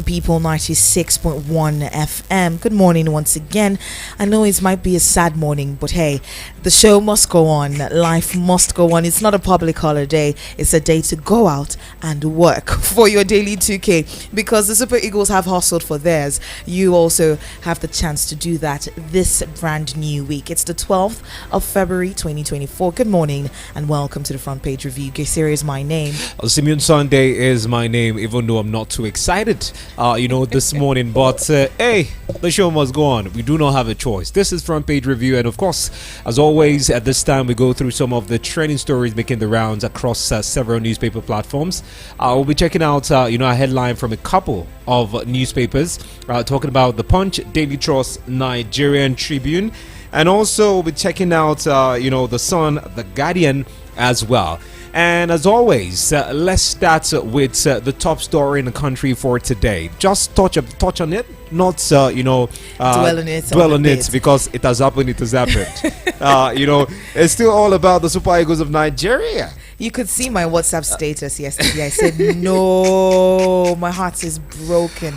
the People 96.1 FM. Good morning once again. I know it might be a sad morning, but hey, the show must go on. Life must go on. It's not a public holiday. It's a day to go out and work for your daily 2K, because the Super Eagles have hustled for theirs. You also have the chance to do that this brand new week. It's the 12th of February 2024. Good morning and welcome to the Front Page Review. Gesiri is my name. Simeon Sunday is my name, even though I'm not too excited, this morning. But hey, the show must go on. We do not have a choice. This is Front Page Review, and of course, as always, at this time we go through some of the trending stories making the rounds across several newspaper platforms. We'll be checking out, a headline from a couple of newspapers, talking about The Punch, Daily Trust, Nigerian Tribune, and also we'll be checking out, The Sun, The Guardian as well. And as always, let's start with the top story in the country for today. Just touch on it, not dwell on it, because it has happened. It's still all about the Super Eagles of Nigeria. You could see my WhatsApp status yesterday. I said, no, my heart is broken.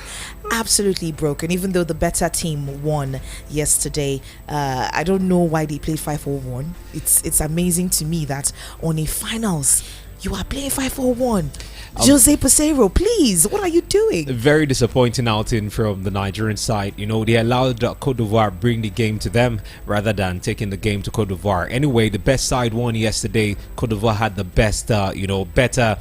Absolutely broken. Even though the better team won yesterday, I don't know why they played 5-4-1. It's amazing to me that on a finals you are playing 5-4-1. Jose Peseiro, please, what are you doing? Very disappointing outing from the Nigerian side. They allowed Cote d'Ivoire bring the game to them rather than taking the game to Cote d'Ivoire. Anyway, the best side won yesterday. Cote d'Ivoire had the best, better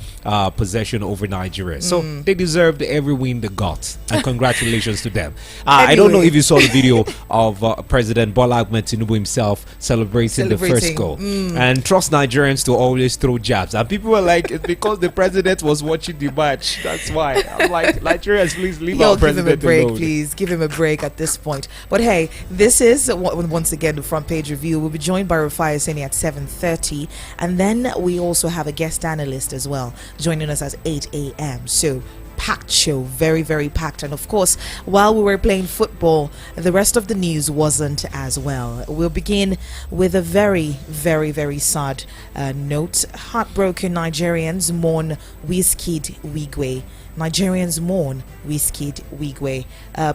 possession over Nigeria. So they deserved every win they got. And congratulations to them. Anyway. I don't know if you saw the video of President Bola Ahmed Tinubu himself celebrating the first goal. And trust Nigerians to always throw jabs. And people were like, it's because the president was watching the match. That's why. I'm like, Nigerians, please leave our president give him a break, alone. Please give him a break at this point. But hey, this is once again the Front Page Review. We'll be joined by El-Rufai at 7:30, and then we also have a guest analyst as well joining us at 8 a.m. So packed show, very, very packed. And of course, while we were playing football, the rest of the news wasn't as well. We'll begin with a very, very, very sad note. Heartbroken Nigerians mourn Wizkid Wigwe. Nigerians mourn Wizkid Wigwe.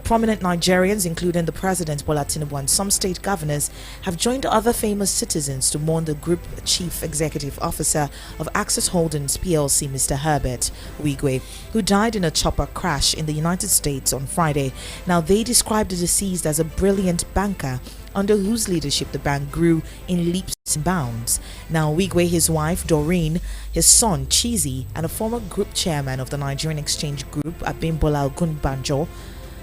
Prominent Nigerians, including the President Bola Tinubu and some state governors, have joined other famous citizens to mourn the Group Chief Executive Officer of Access Holdings PLC, Mr. Herbert Wigwe, who died in a chopper crash in the United States on Friday. Now, they described the deceased as a brilliant banker under whose leadership the bank grew in leaps and bounds. Now, Wigwe, his wife Doreen, his son Chizi, and a former group chairman of the Nigerian Exchange Group, Abimbola Ogunbanjo,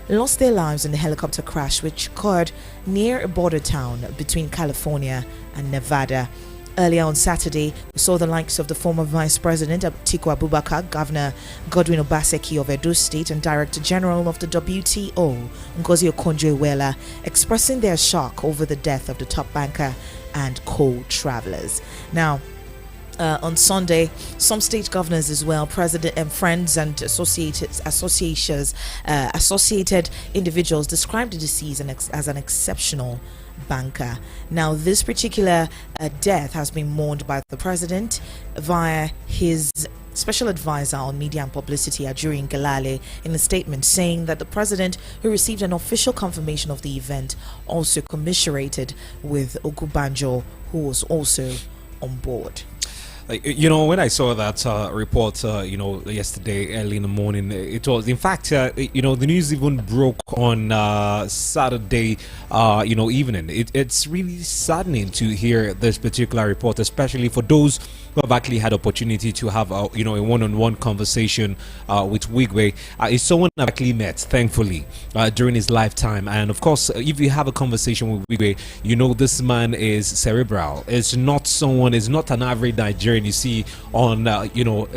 lost their lives in the helicopter crash which occurred near a border town between California and Nevada. Earlier on Saturday, we saw the likes of the former Vice President Atiku Abubakar, Governor Godwin Obaseki of Edo State, and Director General of the WTO, Ngozi Okonjo-Iweala, expressing their shock over the death of the top banker and co-travelers. Now, on Sunday, some state governors as well, president and friends and associated individuals described the deceased as an exceptional banker. Now, this particular death has been mourned by the president via his special advisor on media and publicity, Ajuri Ngelale, in a statement saying that the president, who received an official confirmation of the event, also commiserated with Ogunbanjo, who was also on board. When I saw that report, yesterday early in the morning, it was, in fact, the news even broke on Saturday, evening. It's really saddening to hear this particular report, especially for those who have actually had opportunity to have, a one-on-one conversation with Wigwe. It's someone I've actually met, thankfully, during his lifetime. And of course, if you have a conversation with Wigwe, this man is cerebral. It's not an average Nigerian you see on a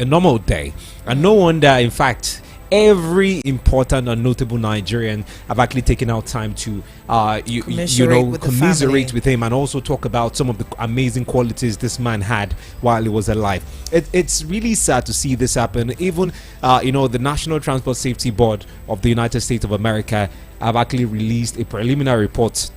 normal day. And no wonder, in fact, every important and notable Nigerian have actually taken out time to commiserate with him and also talk about some of the amazing qualities this man had while he was alive. It's really sad to see this happen. Even the National Transport Safety Board of the United States of America have actually released a preliminary report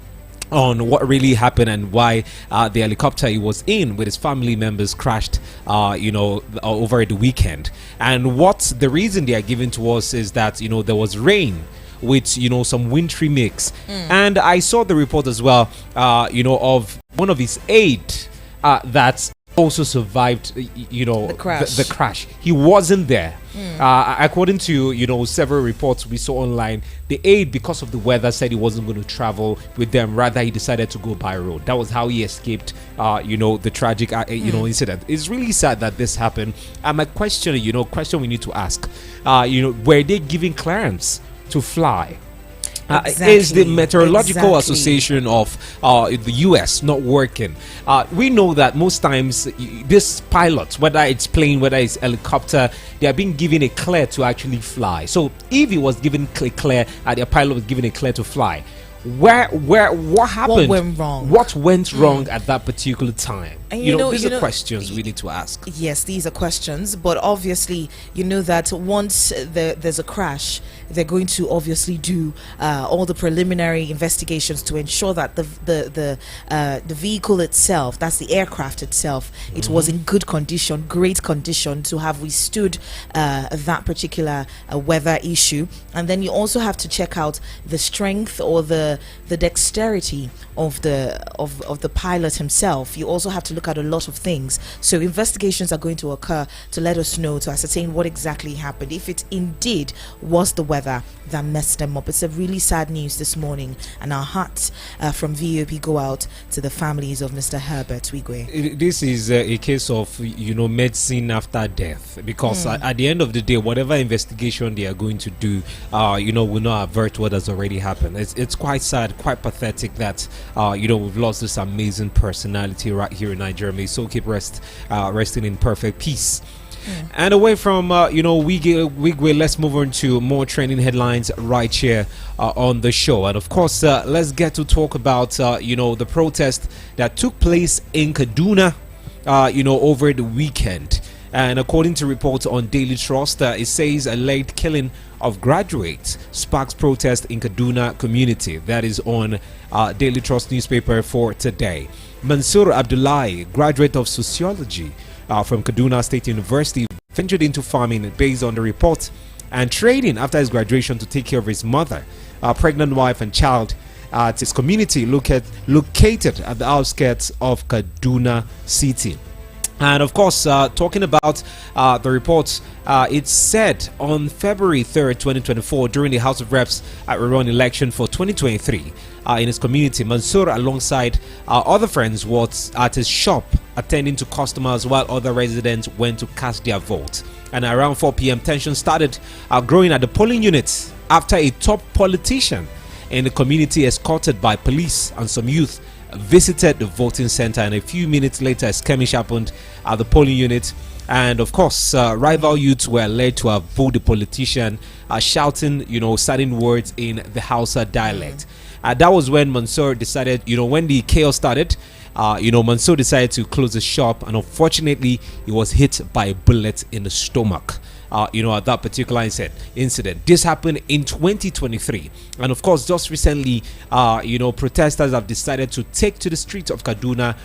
on what really happened and why the helicopter he was in with his family members crashed, over the weekend. And what the reason they are giving to us is that, there was rain with, some wintry mix. And I saw the report as well, of one of his aides that also survived, the crash. He wasn't there. According to, several reports we saw online, the aide, because of the weather, said he wasn't going to travel with them. Rather, he decided to go by road. That was how he escaped, the tragic, incident. It's really sad that this happened. And my question, question we need to ask, were they giving clearance to fly? Is the Meteorological Association of the US not working? We know that most times these pilots, whether it's plane, whether it's helicopter, they are being given a clear to actually fly. So if he was given a clear, the pilot was given a clear to fly, what happened? What went wrong? What went wrong at that particular time? And these are questions we need to ask. Yes, these are questions, but obviously, that once there's a crash, they're going to obviously do all the preliminary investigations to ensure that the vehicle itself, that's the aircraft itself, it was in good condition, great condition to have withstood that particular weather issue. And then you also have to check out the strength or the dexterity of the pilot himself. You also have to look at a lot of things. So investigations are going to occur to let us know, to ascertain what exactly happened, if it indeed was the weather that messed them up. It's a really sad news this morning, and our hearts from VOP go out to the families of Mr. Herbert Wigwe. This is a case of medicine after death, because at the end of the day, whatever investigation they are going to do, will not avert what has already happened. It's quite sad, quite pathetic that we've lost this amazing personality right here in Nigeria. May so keep resting in perfect peace. And away from Wigwe, let's move on to more trending headlines right here on the show. And of course, let's get to talk about the protest that took place in Kaduna over the weekend. And according to reports on Daily Trust, it says a late killing of graduates sparks protest in Kaduna community. That is on Daily Trust newspaper for today. Mansour Abdullahi, graduate of sociology from Kaduna State University, ventured into farming based on the report and trading after his graduation to take care of his mother, pregnant wife and child at his community located at the outskirts of Kaduna City. And of course, talking about the reports, it said on February 3rd, 2024, during the House of Reps rerun election for 2023, in his community, Mansour, alongside other friends, was at his shop attending to customers while other residents went to cast their vote. And around 4 p.m., tension started growing at the polling units after a top politician in the community, escorted by police and some youth, visited the voting center. And a few minutes later, a skirmish happened at the polling unit. And of course, rival youths were led to avoid the politician, shouting, certain words in the Hausa dialect. That was when Mansour decided, when the chaos started, Mansour decided to close the shop, and unfortunately, he was hit by a bullet in the stomach. At that particular incident. This happened in 2023, and of course, just recently, protesters have decided to take to the streets of Kaduna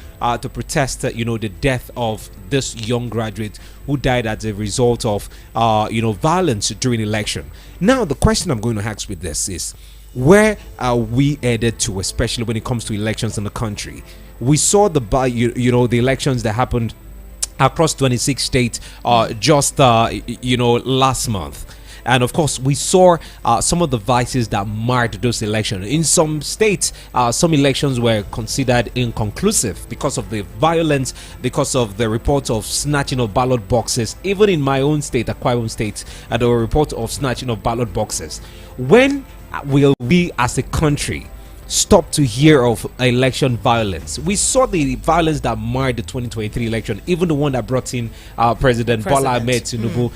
to protest, the death of this young graduate who died as a result of, violence during election. Now, the question I'm going to ask with this is, where are we headed to, especially when it comes to elections in the country? We saw the elections that happened across 26 states just last month. And of course, we saw some of the vices that marred those elections. In some states, some elections were considered inconclusive because of the violence, because of the reports of snatching of ballot boxes. Even in my own state, Akwa Ibom State, there were reports of snatching of ballot boxes. When will we as a country stop to hear of election violence? We saw the violence that marred the 2023 election, even the one that brought in President Bola Ahmed Tinubu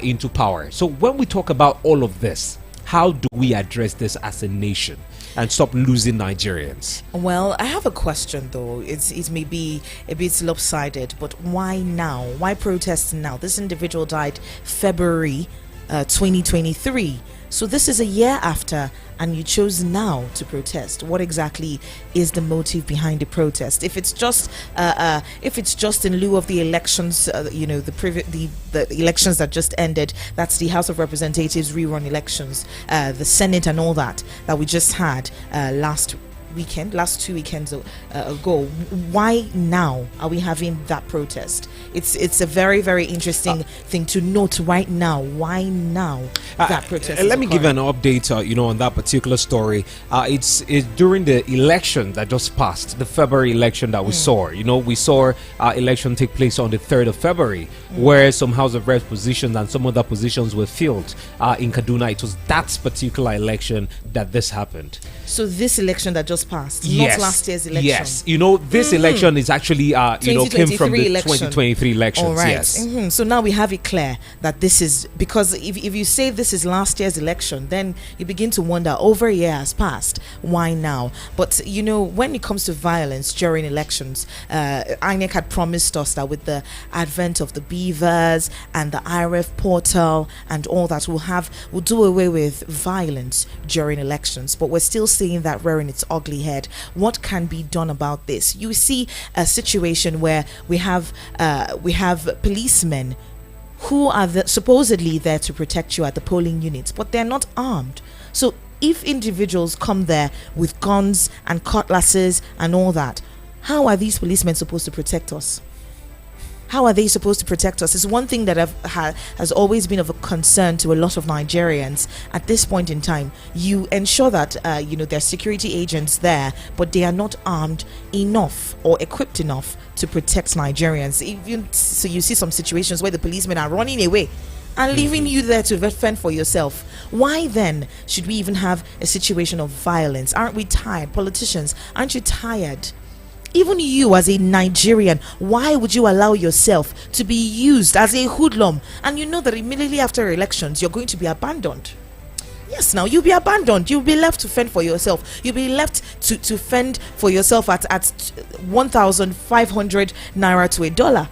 into power. So when we talk about all of this, how do we address this as a nation and stop losing Nigerians? Well, I have a question though. It may be a bit lopsided, but why now? Why protest now? This individual died February 2023. So this is a year after, and you chose now to protest. What exactly is the motive behind the protest? If it's just in lieu of the elections, the elections that just ended, that's the House of Representatives rerun elections, the Senate and all that we just had last 2 weekends ago. Why now are we having that protest? It's a very, very interesting thing to note right now. Why now that protest? Let me give you an update on that particular story. It's during the election that just passed, the February election that we saw. We saw election take place on the 3rd of February, where some House of Reps positions and some other positions were filled in Kaduna. It was that particular election that this happened. So this election that just passed, not last year's election. Yes, this election is actually came from the 2023 elections. All right. Yes. So now we have it clear that this is, because if you say this is last year's election, then you begin to wonder, over a year has passed, why now? But when it comes to violence during elections, INEC had promised us that with the advent of the beavers and the IRF portal and all that, we'll do away with violence during elections. But we're still seeing that rearing its ugly head. What can be done about this? You see a situation where we have policemen who are supposedly there to protect you at the polling units, but they're not armed. So if individuals come there with guns and cutlasses and all that, how are these policemen supposed to protect us? How are they supposed to protect us? It's one thing that has always been of a concern to a lot of Nigerians. At this point in time, you ensure that there are security agents there, but they are not armed enough or equipped enough to protect Nigerians. So you see some situations where the policemen are running away and leaving you there to fend for yourself. Why then should we even have a situation of violence? Aren't we tired? Politicians, aren't you tired? Even you as a Nigerian, why would you allow yourself to be used as a hoodlum? And you know that immediately after elections, you're going to be abandoned. Yes, now you'll be abandoned. You'll be left to fend for yourself. You'll be left to fend for yourself at 1,500 naira to $1.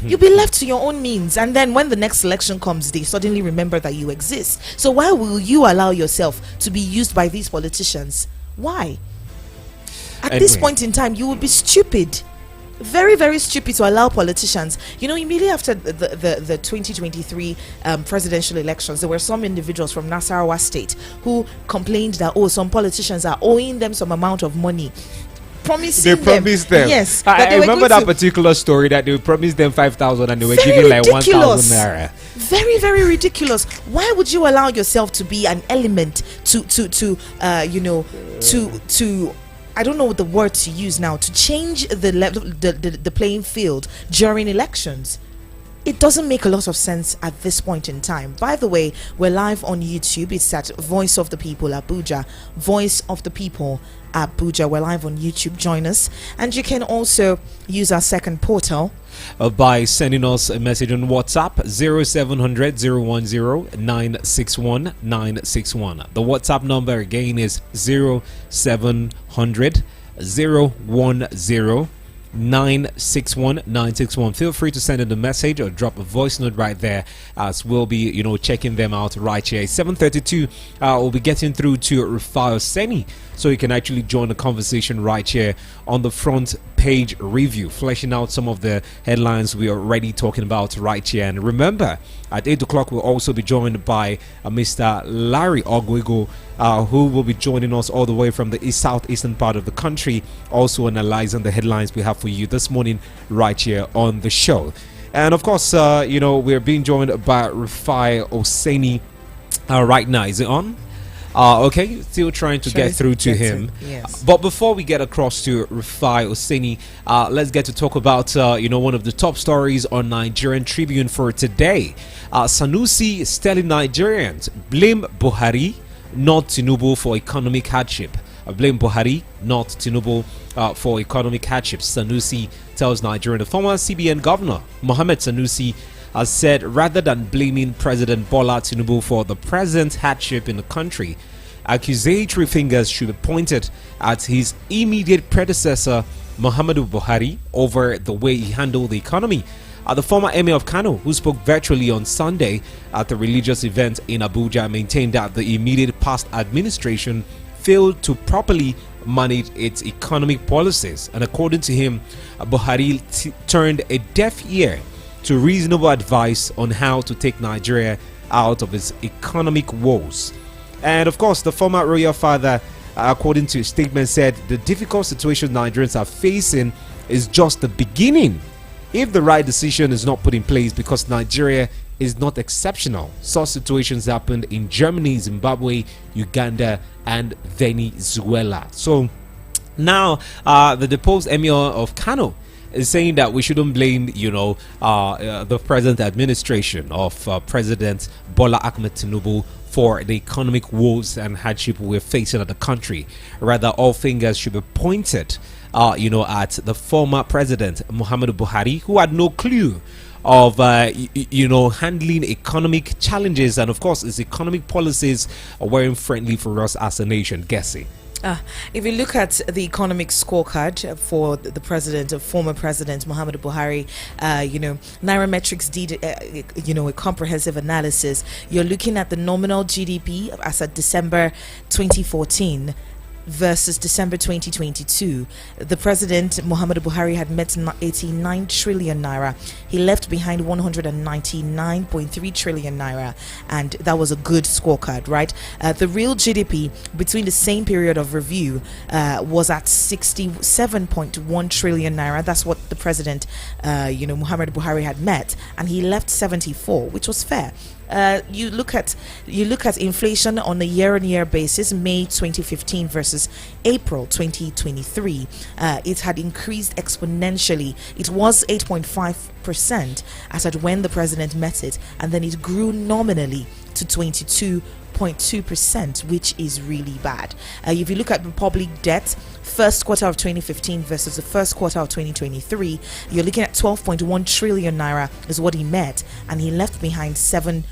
You'll be left to your own means, and then when the next election comes, they suddenly remember that you exist. So why will you allow yourself to be used by these politicians? Why? At this point in time, you would be stupid, very, very stupid to allow politicians. Immediately after the 2023 presidential elections, there were some individuals from Nasarawa State who complained that, some politicians are owing them some amount of money. They promised them. Yes. I remember that particular story that they promised them 5,000 and they were giving like 1,000 naira. Very, very ridiculous. Why would you allow yourself to be an element to I don't know what the word to use now, to change the level, the playing field during elections? It doesn't make a lot of sense at this point in time. By the way, we're live on YouTube. It's at Voice of the People Abuja. Voice of the People Abuja. We're live on YouTube. Join us. And you can also use our second portal by sending us a message on WhatsApp 0700 010 961 961. The WhatsApp number again is 0700 010 961 961. Feel free to send in a message or drop a voice note right there, as we'll be checking them out right here. 7:32 we'll be getting through to El-Rufai Seni, so you can actually join the conversation right here on the front page review, fleshing out some of the headlines we are already talking about right here. And remember, at 8 o'clock we'll also be joined by Mr. Larry Ogwego, who will be joining us all the way from the southeastern part of the country, also analyzing the headlines we have for you this morning right here on the show. And of course, we're being joined by Rufai Oseni right now. Is it on? Okay, still trying to get through to him. Yes. But before we get across to Rufai Oseni, let's get to talk about one of the top stories on Nigerian Tribune for today. Sanusi is telling Nigerians, blame Buhari, not Tinubu, for economic hardship. Blame Buhari, not Tinubu, for economic hardship. Sanusi tells Nigerian. The former CBN governor, Mohammed Sanusi, has said rather than blaming President Bola Tinubu for the present hardship in the country, accusatory fingers should be pointed at his immediate predecessor, Muhammadu Buhari, over the way he handled the economy. The former Emir of Kano, who spoke virtually on Sunday at a religious event in Abuja, maintained that the immediate past administration failed to properly manage its economic policies. And according to him, Buhari turned a deaf ear to reasonable advice on how to take Nigeria out of its economic woes. And of course, the former royal father, according to his statement, said the difficult situation Nigerians are facing is just the beginning if the right decision is not put in place, because Nigeria is not exceptional. Such situations happened in Germany, Zimbabwe, Uganda, and Venezuela. So now the deposed Emir of Kano is saying that we shouldn't blame, the present administration of President Bola Ahmed Tinubu for the economic woes and hardship we're facing at the country. Rather, all fingers should be pointed, at the former president, Muhammadu Buhari, who had no clue of, handling economic challenges. And of course, his economic policies weren't friendly for us as a nation. Gessie. If you look at the economic scorecard for the president, former president Muhammadu Buhari, Nairametrics did, a comprehensive analysis. You're looking at the nominal GDP as at December 2014 versus December 2022. The president Muhammadu Buhari had met 89 trillion naira. He left behind 199.3 trillion naira, and that was a good scorecard, right? The real GDP between the same period of review was at 67.1 trillion naira. That's what the president, Muhammadu Buhari had met, and he left 74, which was fair. You look at inflation on a year-on-year basis, May 2015 versus April 2023. It had increased exponentially. It was 8.5% as at when the president met it, and then it grew nominally to 22.2%, which is really bad. If you look at the public debt, first quarter of 2015 versus the first quarter of 2023, you're looking at 12.1 trillion naira is what he met, and he left behind 71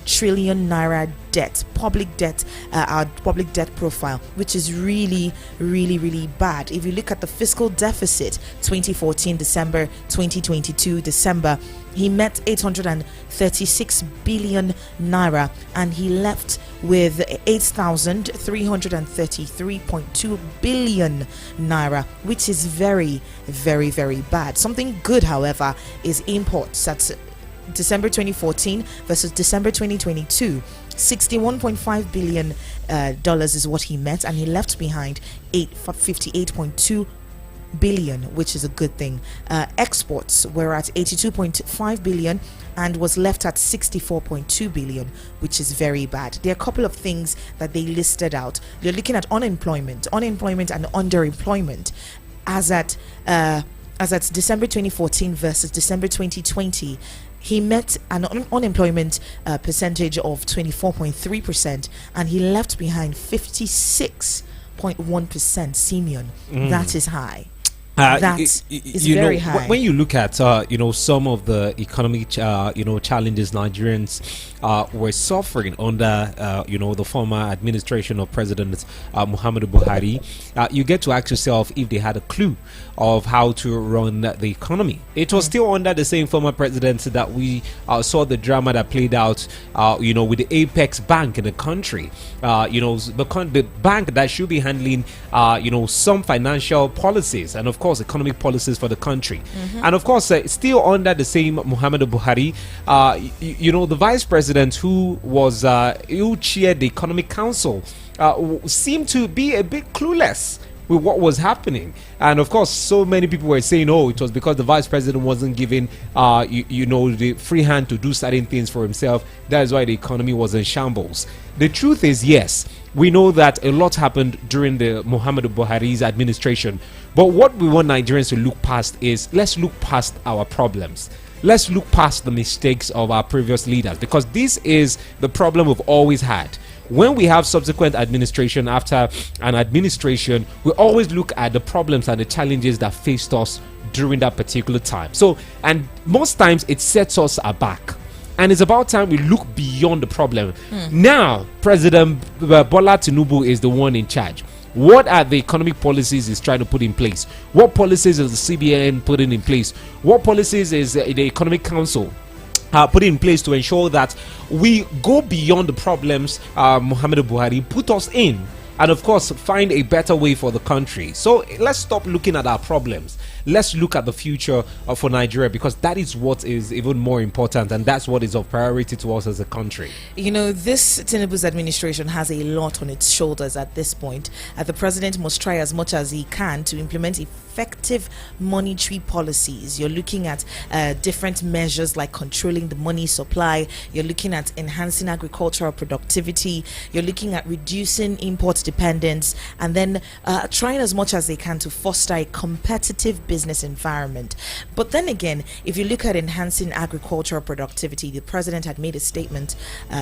trillion naira debt, public debt, our public debt profile, which is really, really, really bad. If you look at the fiscal deficit, 2014 December, 2022 December, he met 836 billion naira, and he left with 8,333.2 billion naira, which is very, very, very bad. Something good, however, is imports. That's December 2014 versus December 2022. $61.5 billion is what he met, and he left behind 58.2 billion, which is a good thing. Exports were at 82.5 billion and was left at 64.2 billion, which is very bad. There are a couple of things that they listed out. You're looking at unemployment and underemployment as at December 2014 versus December 2020. He met an unemployment percentage of 24.3%, and he left behind 56.1%. Simeon, that is high. That is very high. When you look at some of the economic challenges Nigerians were suffering under the former administration of President Muhammadu Buhari, you get to ask yourself if they had a clue of how to run the economy. It was still under the same former president that we saw the drama that played out with the Apex Bank in the country, the bank that should be handling some financial policies and of course economic policies for the country. And of course still under the same Muhammadu Buhari, the vice president who chaired the economic council seemed to be a bit clueless with what was happening. And of course so many people were saying, it was because the vice president wasn't given the free hand to do certain things for himself. That is why the economy was in shambles. The truth is, yes, we know that a lot happened during the Muhammadu Buhari's administration, but what we want Nigerians to look past is, let's look past our problems. Let's look past the mistakes of our previous leaders, because this is the problem we've always had. When we have subsequent administration after an administration, we always look at the problems and the challenges that faced us during that particular time. And most times it sets us aback. And it's about time we look beyond the problem. Now, President Bola Tinubu is the one in charge. What are the economic policies he's trying to put in place? What policies is the CBN putting in place? What policies is the Economic Council put in place to ensure that we go beyond the problems Muhammadu Buhari put us in, and of course find a better way for the country? So let's stop looking at our problems. Let's look at the future for Nigeria, because that is what is even more important, and that's what is of priority to us as a country. You know, this Tinubu's administration has a lot on its shoulders at this point. The president must try as much as he can to implement effective monetary policies. You're looking at different measures like controlling the money supply. You're looking at enhancing agricultural productivity. You're looking at reducing import dependence, and then trying as much as they can to foster a competitive business environment. But then again, if you look at enhancing agricultural productivity, the president had made a statement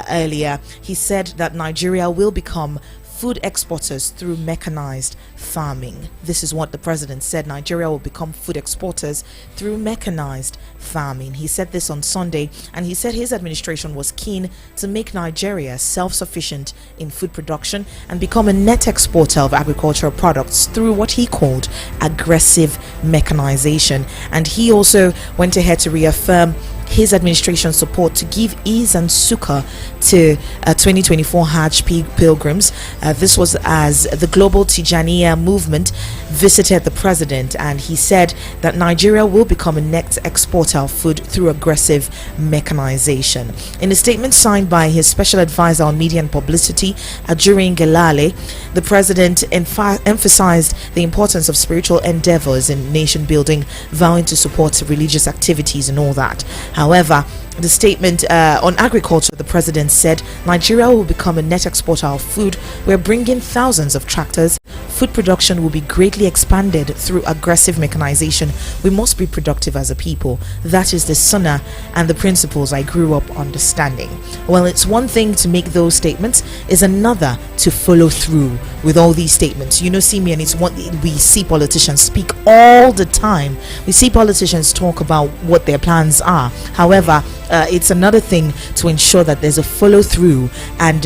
earlier. He said that Nigeria will become food exporters through mechanized farming. This is what the president said. Nigeria will become food exporters through mechanized farming. He said this on Sunday, and he said his administration was keen to make Nigeria self-sufficient in food production and become a net exporter of agricultural products through what he called aggressive mechanization. And he also went ahead to reaffirm his administration's support to give ease and succor to 2024 Hajj pilgrims. This was as the global Tijaniya movement visited the president, and he said that Nigeria will become a net exporter of food through aggressive mechanization. In a statement signed by his special advisor on media and publicity, Ajurin Gelale, the president emphasized the importance of spiritual endeavors in nation building, vowing to support religious activities and all that. However, the statement on agriculture, the president said Nigeria will become a net exporter of food. We're bringing thousands of tractors. Food production will be greatly expanded through aggressive mechanization. We must be productive as a people. That is the sunnah and the principles I grew up understanding. Well, it's one thing to make those statements, is another to follow through with all these statements. You know, Simeon, it's what we see politicians speak all the time. We see politicians talk about what their plans are. However, it's another thing to ensure that there's a follow through and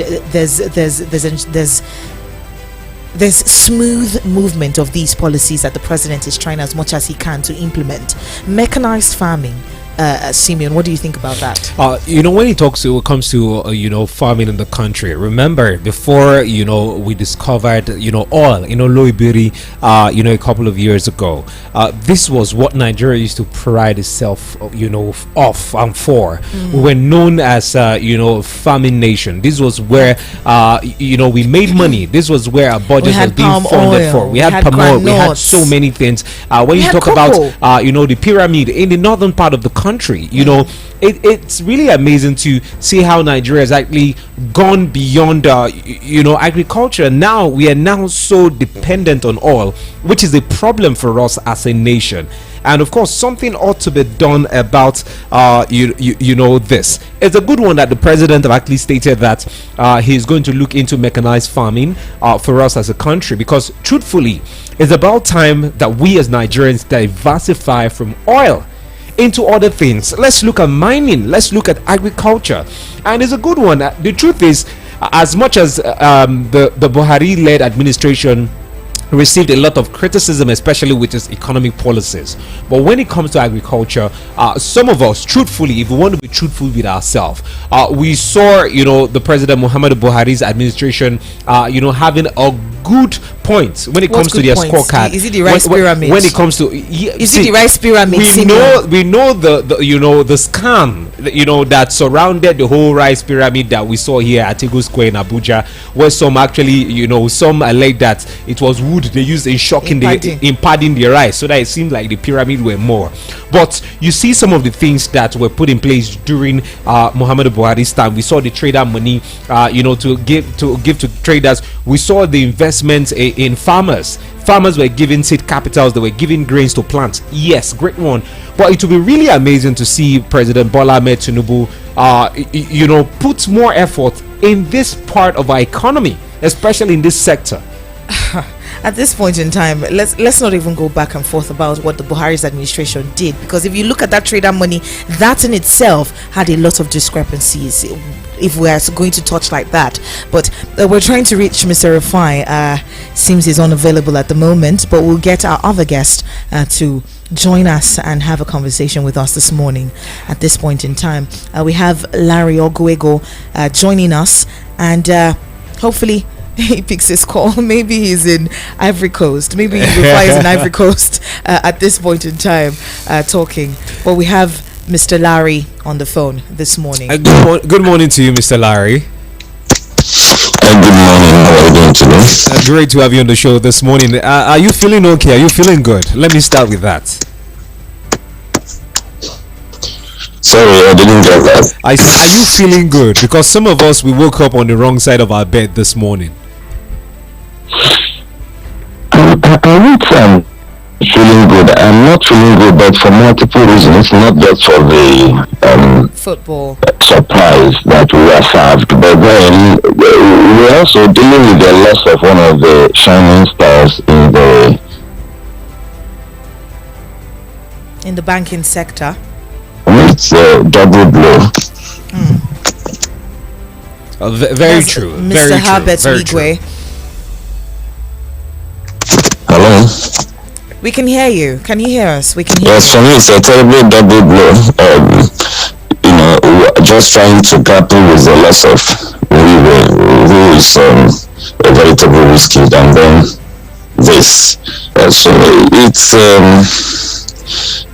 there's smooth movement of these policies that the president is trying as much as he can to implement. Mechanized farming. Simeon, what do you think about that? You know, when it comes to farming in the country, remember before we discovered oil, Loibiri, a couple of years ago, this was what Nigeria used to pride itself off and for. We were known as farming nation. This was where we made money. This was where our budget was being funded for. We had palm oil, we had so many things. When you talk about the pyramid in the northern part of the country, it's really amazing to see how Nigeria has actually gone beyond agriculture. Now we are now so dependent on oil, which is a problem for us as a nation. And of course, something ought to be done about this. It's a good one that the president have actually stated that he's going to look into mechanized farming for us as a country, because truthfully, it's about time that we as Nigerians diversify from oil into other things. Let's look at mining, let's look at agriculture, and it's a good one. The truth is, as much as the Buhari-led administration received a lot of criticism, especially with its economic policies, but when it comes to agriculture, some of us, truthfully, if we want to be truthful with ourselves, we saw the president Muhammadu Buhari's administration having a good point when it comes to their scorecard. Is it the rice pyramid? When it comes to is it the rice pyramid? We know the scam that surrounded the whole rice pyramid that we saw here at Tinubu Square in Abuja, where some actually some allege that it was wood they used in padding the rice, so that it seemed like the pyramid were more. But you see some of the things that were put in place during Muhammadu Buhari's time. We saw the trader money to give to traders. We saw the investments in farmers. Farmers were given seed capitals, they were giving grains to plant. Yes, great one. But it will be really amazing to see President Bola Ahmed Tinubu put more effort in this part of our economy, especially in this sector. at this point in time, let's not even go back and forth about what the Buhari's administration did, because if you look at that trader money, that in itself had a lot of discrepancies, if we are going to touch like that. But we're trying to reach Mr. Rufai. Seems he's unavailable at the moment, but we'll get our other guest to join us and have a conversation with us this morning. At this point in time, we have Larry Oguego joining us, and hopefully he picks his call. Maybe he's in Ivory Coast. Maybe Rufai is in Ivory Coast at this point in time talking. But we have Mr. Larry on the phone this morning. Good morning to you, Mr. Larry. Good morning. How are you doing today? Great to have you on the show this morning. Are you feeling okay? Are you feeling good? Let me start with that. Sorry, I didn't get that. Are you feeling good? Because some of us, we woke up on the wrong side of our bed this morning. I would say I'm feeling good. I'm not feeling good, but for multiple reasons, not just for the football surprise that we were served, but then we're also dealing with the loss of one of the shining stars in the banking sector. It's a double blow. Very true. Mr. Very Herbert true. Very Igwe. true. Hello? We can hear you. Can you hear us? We can hear Yes, you. for me it's a terrible double blow. Just trying to grapple with the loss of who is a veritable whiskey, and then this. So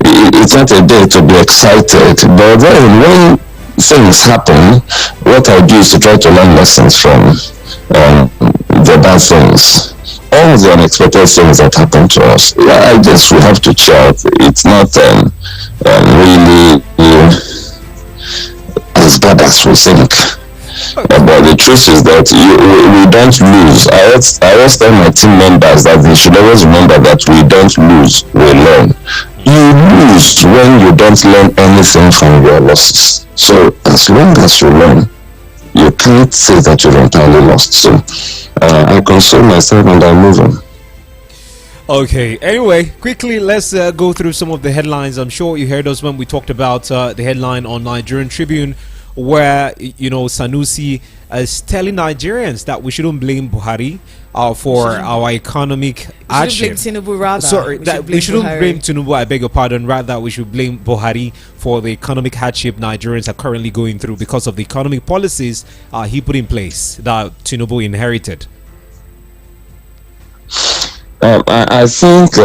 it's not a day to be excited, but then when things happen, what I do is to try to learn lessons from the bad things, all the unexpected things that happen to us. I guess we have to cheer out. It's not really as bad as we think. But the truth is that we don't lose. I always tell my team members that they should always remember that we don't lose, we learn. You lose when you don't learn anything from your losses. So as long as you learn, you can't say that you're entirely lost. So I console myself and I move on. Okay, anyway, quickly let's go through some of the headlines. I'm sure you heard us when we talked about the headline on Nigerian Tribune, where Sanusi is telling Nigerians that we shouldn't blame Buhari for our economic hardship. We shouldn't blame Tinubu, rather. Sorry, we shouldn't Buhari. blame Tinubu, I beg your pardon. Rather, we should blame Buhari for the economic hardship Nigerians are currently going through because of the economic policies he put in place that Tinubu inherited. I think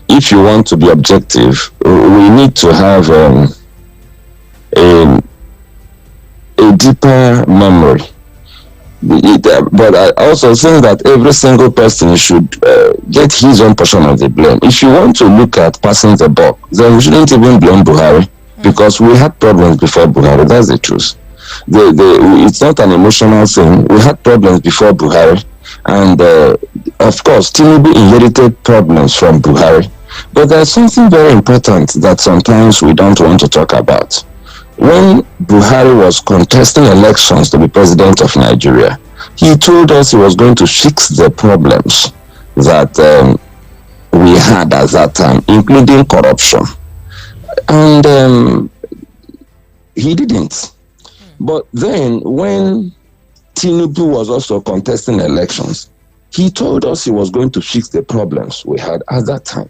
if you want to be objective, we need to have a deeper memory. But I also think that every single person should get his own portion of the blame. If you want to look at passing the buck, then we shouldn't even blame Buhari, because we had problems before Buhari. That's the truth. It's not an emotional thing. We had problems before Buhari, and of course Tinubu inherited problems from Buhari. But there's something very important that sometimes we don't want to talk about. When Buhari was contesting elections to be president of Nigeria, he told us he was going to fix the problems that we had at that time, including corruption. And he didn't. But then when Tinubu was also contesting elections, he told us he was going to fix the problems we had at that time.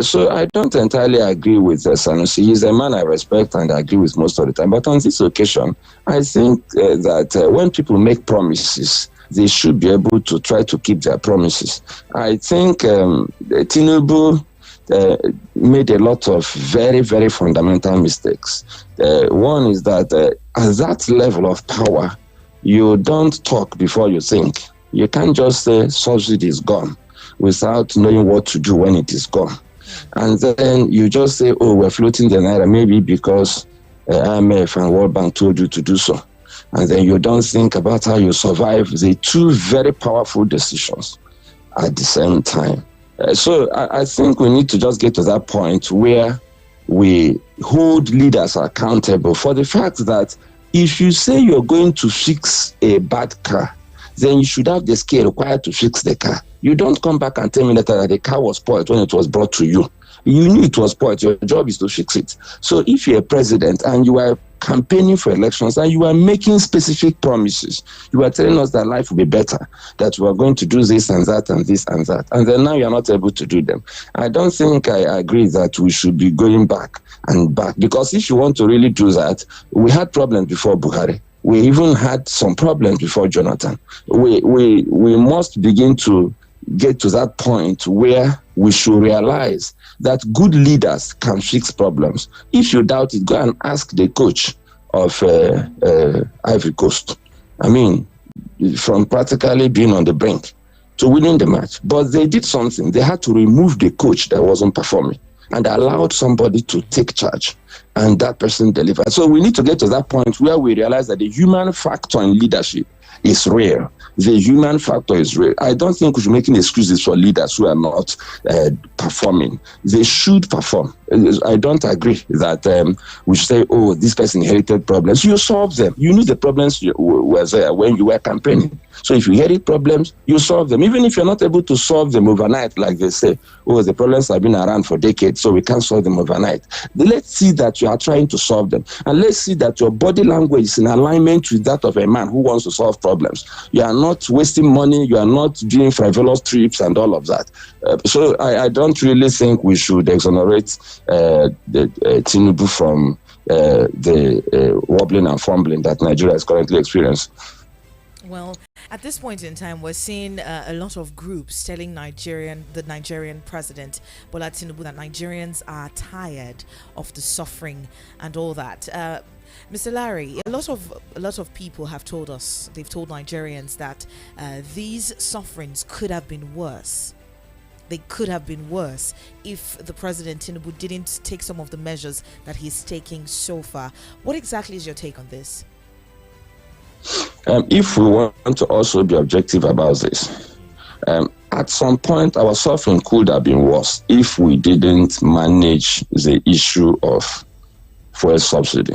So I don't entirely agree with Sanusi. He's a man I respect and I agree with most of the time. But on this occasion, I think that when people make promises, they should be able to try to keep their promises. I think Tinubu made a lot of very, very fundamental mistakes. One is that at that level of power, you don't talk before you think. You can't just say subsidy is gone without knowing what to do when it is gone. And then you just say, oh, we're floating the naira, maybe because IMF and World Bank told you to do so. And then you don't think about how you survive the two very powerful decisions at the same time. So I think we need to just get to that point where we hold leaders accountable for the fact that if you say you're going to fix a bad car, then you should have the skill required to fix the car. You don't come back and tell me later that the car was spoiled when it was brought to you. You knew it was spoiled. Your job is to fix it. So if you're a president and you are campaigning for elections and you are making specific promises, you are telling us that life will be better, that we are going to do this and that and this and that, and then now you are not able to do them. I don't think I agree that we should be going back and back, because if you want to really do that, we had problems before Buhari. We even had some problems before Jonathan. We must begin to get to that point where we should realize that good leaders can fix problems. If you doubt it, go and ask the coach of Ivory Coast. I mean, from practically being on the brink to winning the match. But they did something. They had to remove the coach that wasn't performing and allowed somebody to take charge, and that person delivered. So we need to get to that point where we realize that the human factor in leadership is real. The human factor is real. I don't think we should be making excuses for leaders who are not performing. They should perform. I don't agree that we should say, oh, this person inherited problems. You solve them. You knew the problems were there when you were campaigning. So if you inherit problems, you solve them. Even if you're not able to solve them overnight, like they say, oh, the problems have been around for decades, so we can't solve them overnight. Let's see that you are trying to solve them. And let's see that your body language is in alignment with that of a man who wants to solve problems. You are not wasting money. You are not doing frivolous trips and all of that. So I don't really think we should exonerate Tinubu from the wobbling and fumbling that Nigeria is currently experiencing. Well, at this point in time, we're seeing a lot of groups telling the Nigerian president, Bola Tinubu, that Nigerians are tired of the suffering and all that. Mr. Larry, a lot of people have told us, they've told Nigerians that these sufferings could have been worse. They could have been worse if the President Tinubu didn't take some of the measures that he's taking so far. What exactly is your take on this? If we want to also be objective about this, at some point our suffering could have been worse if we didn't manage the issue of fuel subsidy.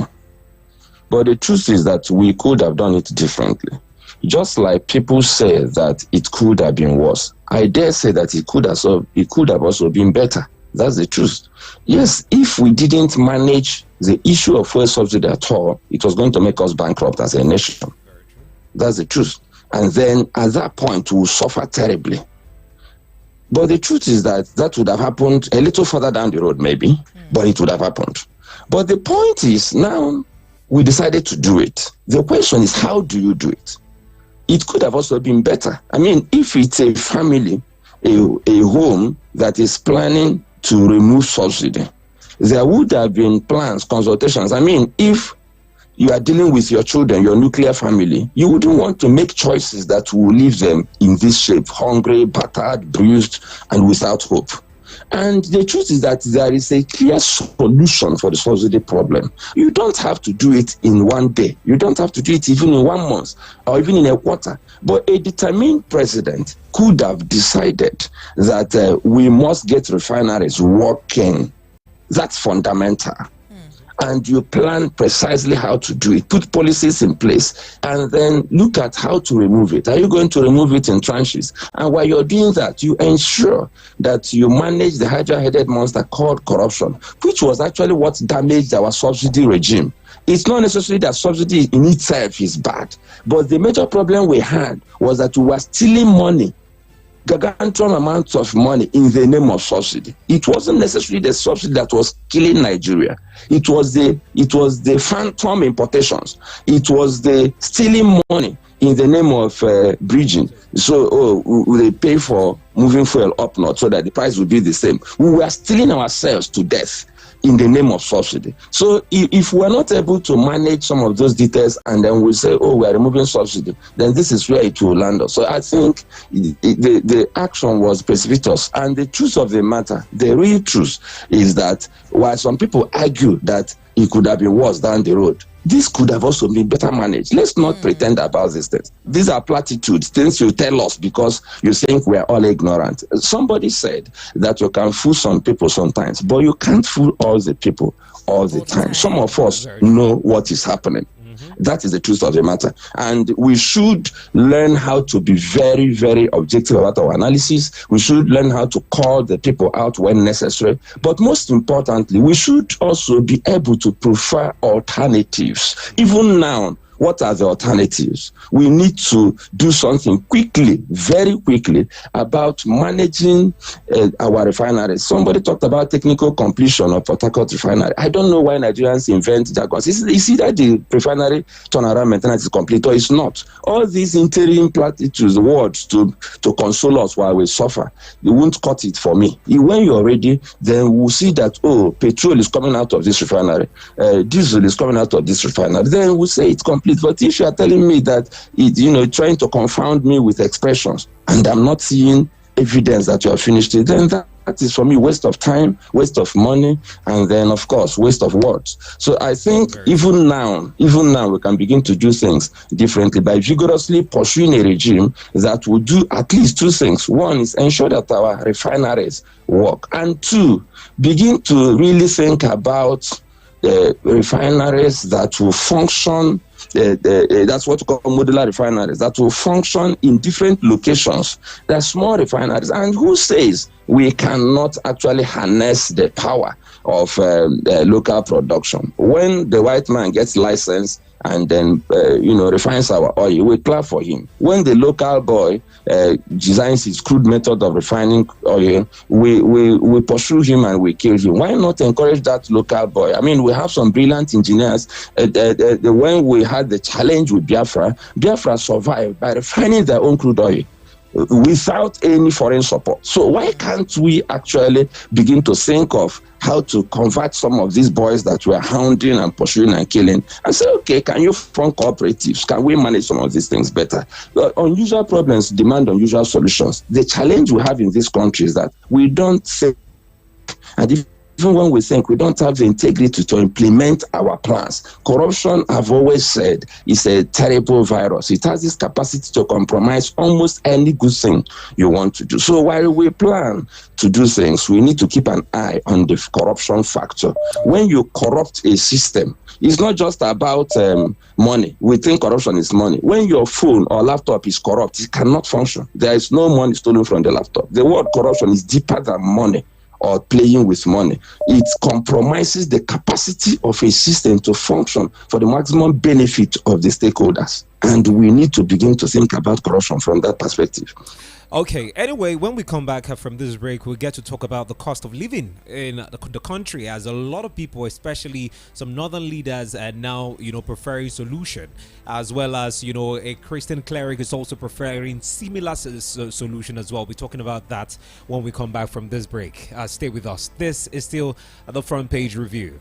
But the truth is that we could have done it differently. Just like people say that it could have been worse, I dare say that it could have also been better. That's the truth. Yes, if we didn't manage the issue of fuel subsidy at all, it was going to make us bankrupt as a nation. That's the truth. And then at that point, we'll suffer terribly. But the truth is that would have happened a little further down the road, maybe, but it would have happened. But the point is, now we decided to do it. The question is, how do you do it? It could have also been better. I mean, if it's a family, a home that is planning to remove subsidy, there would have been plans, consultations. I mean, if you are dealing with your children, your nuclear family, you wouldn't want to make choices that will leave them in this shape, hungry, battered, bruised, and without hope. And the truth is that there is a clear solution for the subsidy problem. You don't have to do it in one day. You don't have to do it even in 1 month or even in a quarter. But a determined president could have decided that we must get refineries working. That's fundamental. And you plan precisely how to do it, put policies in place, and then look at how to remove it. Are you going to remove it in tranches? And while you're doing that, you ensure that you manage the hydra-headed monster called corruption, which was actually what damaged our subsidy regime. It's not necessarily that subsidy in itself is bad, but the major problem we had was that we were stealing money, gargantuan amounts of money in the name of subsidy. It wasn't necessarily the subsidy that was killing Nigeria. It was the phantom importations. It was the stealing money in the name of bridging. So they pay for moving fuel up north so that the price would be the same. We were stealing ourselves to death in the name of subsidy. So if we're not able to manage some of those details and then we say, oh, we're removing subsidy, then this is where it will land us. So I think the action was precipitous. And the truth of the matter, the real truth, is that while some people argue that it could have been worse down the road, this could have also been better managed. Let's not pretend about these things. These are platitudes, things you tell us because you think we're all ignorant. Somebody said that you can fool some people sometimes, but you can't fool all the people all the time. Some of us know what is happening. That is the truth of the matter. And we should learn how to be very, very objective about our analysis. We should learn how to call the people out when necessary. But most importantly, we should also be able to prefer alternatives. Even now, what are the alternatives? We need to do something quickly, very quickly, about managing our refineries. Somebody talked about technical completion of Port Harcourt refinery. I don't know why Nigerians invent jargons. It's either the refinery turnaround maintenance is complete or it's not. All these interim platitudes, words to console us while we suffer, you won't cut it for me. When you're ready, then we'll see that, petrol is coming out of this refinery, diesel is coming out of this refinery. Then we'll say it's complete. But if you are telling me that trying to confound me with expressions, and I'm not seeing evidence that you have finished it, then that is for me waste of time, waste of money, and then of course waste of words. So I think even now we can begin to do things differently by vigorously pursuing a regime that will do at least two things. One is ensure that our refineries work, and two, begin to really think about refineries that will function. That's what we call modular refineries that will function in different locations. There are small refineries, and who says we cannot actually harness the power of local production? When the white man gets licensed and then refines our oil, we clap for him. When the local boy designs his crude method of refining oil, we pursue him and we kill him. Why not encourage that local boy? I mean, we have some brilliant engineers. When we had the challenge with Biafra survived by refining their own crude oil without any foreign support. So why can't we actually begin to think of how to convert some of these boys that we're hounding and pursuing and killing and say, okay, can you form cooperatives? Can we manage some of these things better? Unusual problems demand unusual solutions. The challenge we have in this country is that we don't think, and even when we think, we don't have the integrity to implement our plans. Corruption, I've always said, is a terrible virus. It has this capacity to compromise almost any good thing you want to do. So while we plan to do things, we need to keep an eye on the corruption factor. When you corrupt a system, it's not just about money. We think corruption is money. When your phone or laptop is corrupt, it cannot function. There is no money stolen from the laptop. The word corruption is deeper than money or playing with money. It compromises the capacity of a system to function for the maximum benefit of the stakeholders. And we need to begin to think about corruption from that perspective. Okay, anyway, when we come back from this break, we'll get to talk about the cost of living in the country, as a lot of people, especially some northern leaders, are now, preferring solution, as well as, a Christian cleric is also preferring similar solution as well. We're talking about that when we come back from this break. Stay with us. This is still the Front Page Review.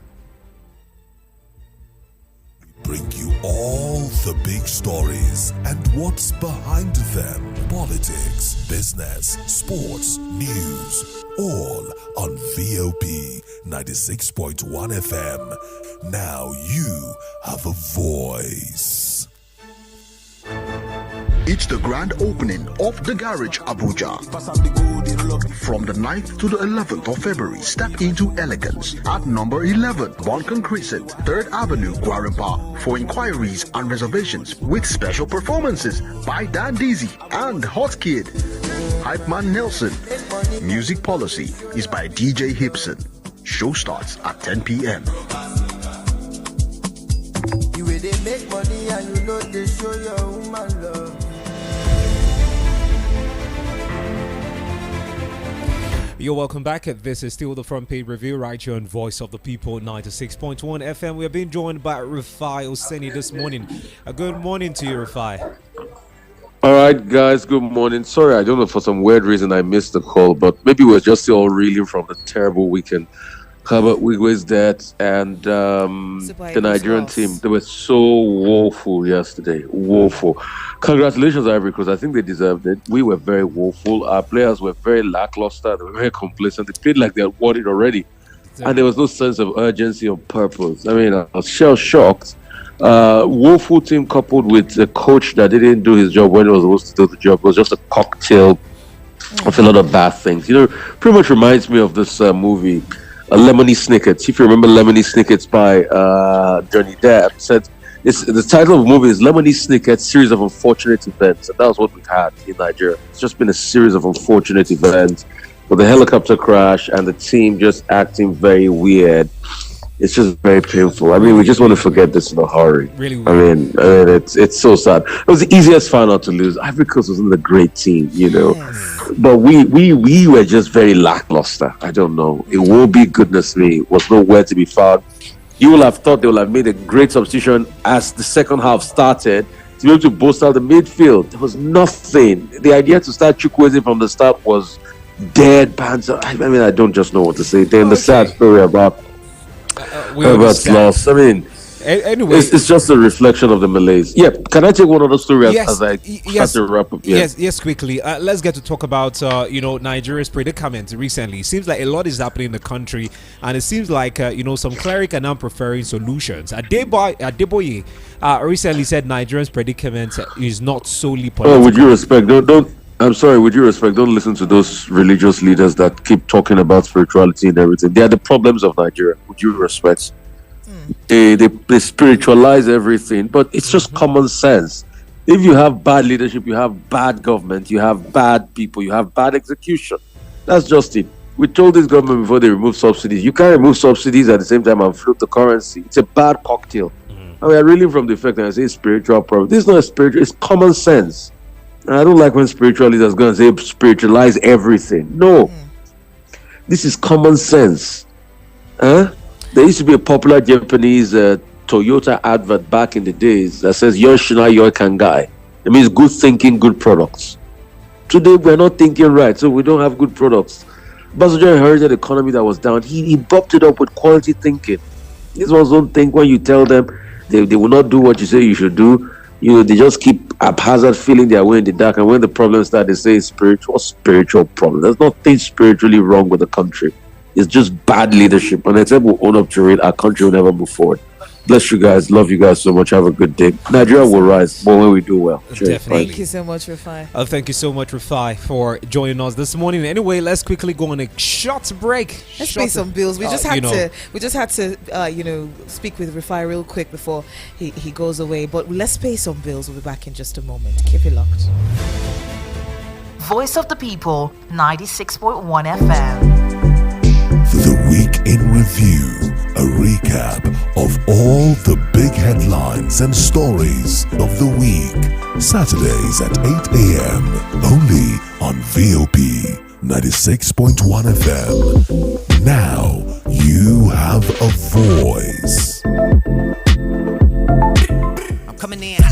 Bring you all the big stories and what's behind them. Politics, business, sports, news, all on VOP 96.1 FM. Now you have a voice. It's the grand opening of The Garage Abuja. From the 9th to the 11th of February, step into elegance at number 11, Bonkan Crescent, 3rd Avenue, Guarimpa. For inquiries and reservations with special performances by Dan Deasy and Hot Kid, Hype Man Nelson. Music policy is by DJ Hipson. Show starts at 10 p.m. You will they make money and you know they show your woman love. You're welcome back. This is still the Front Page Review right here on Voice of the People 96.1 FM. We are being joined by El-Rufai Oseni this morning. Good morning to you, El-Rufai. All right, guys, good morning. Sorry, I don't know, for some weird reason I missed the call, but maybe we're just still all reeling from the terrible weekend. Herbert Wigwe's death and the Nigerian team. They were so woeful yesterday. Woeful. Congratulations, Ivory Coast. I think they deserved it. We were very woeful. Our players were very lackluster. They were very complacent. They played like they had won it already. Exactly. And there was no sense of urgency or purpose. I mean, I was shell-shocked. Woeful team coupled with a coach that didn't do his job when he was supposed to do the job. It was just a cocktail of a lot of bad things. Pretty much reminds me of this movie, Lemony Snickets. If you remember Lemony Snickets by Johnny Depp, said, It's the title of the movie is Lemony Snicket: Series of Unfortunate Events, and that was what we've had in Nigeria. It's just been a series of unfortunate events with the helicopter crash and the team just acting very weird. It's just very painful. I mean, we just want to forget this in a hurry. Really I mean, it's so sad. It was the easiest final to lose. Ivory Coast wasn't a great team, you know, but we were just very lackluster. I don't know. It will be, goodness me, was nowhere to be found. You will have thought they will have made a great substitution as the second half started to be able to boost out the midfield. There was nothing. The idea to start Chukwueze from the start was dead. I mean, I don't just know what to say. Then the sad story about Herbert's loss. I mean, anyway, it's just a reflection of the malaise. Yeah, can I take one other story as I start to wrap up? Yeah. Yes, quickly. Let's get to talk about Nigeria's predicament recently. It seems like a lot is happening in the country, and it seems like some clerics are now preferring solutions. Adeboye recently said Nigeria's predicament is not solely political. Oh, with due respect, don't. I'm sorry, with due respect, don't listen to those religious leaders that keep talking about spirituality and everything. They are the problems of Nigeria, with due respect. They spiritualize everything, but it's just common sense. If you have bad leadership, you have bad government, you have bad people, you have bad execution. That's just it. We told this government before they remove subsidies, you can't remove subsidies at the same time and float the currency. It's a bad cocktail. And we are reeling from the fact that I say spiritual problem. This is not a spiritual, it's common sense. And I don't like when spiritual leaders go and say spiritualize everything. No. This is common sense. There used to be a popular Japanese Toyota advert back in the days that says Yoshina Yoikangai. It means good thinking, good products. Today we're not thinking right, so we don't have good products. Basojo inherited an economy that was down. He bopped it up with quality thinking. These ones don't think when you tell them they will not do what you say you should do. They just keep haphazard feeling their way in the dark, and when the problems start, they say it's spiritual problem. There's nothing spiritually wrong with the country. It's just bad leadership, and until we own up to it, our country will never move forward. Bless you guys. Love you guys so much. Have a good day. Nigeria will rise more when we do well. Definitely. Thank you so much, Rufai. Thank you so much, Rufai, for joining us this morning. Anyway, let's quickly go on a short break. Let's pay some bills. We just had to speak with Rufai real quick before he goes away. But let's pay some bills. We'll be back in just a moment. Keep it locked. Voice of the People, 96.1 FM. The Week in Review, a recap of all the big headlines and stories of the week. Saturdays at 8 a.m. only on VOP 96.1 FM. Now you have a voice. I'm coming in.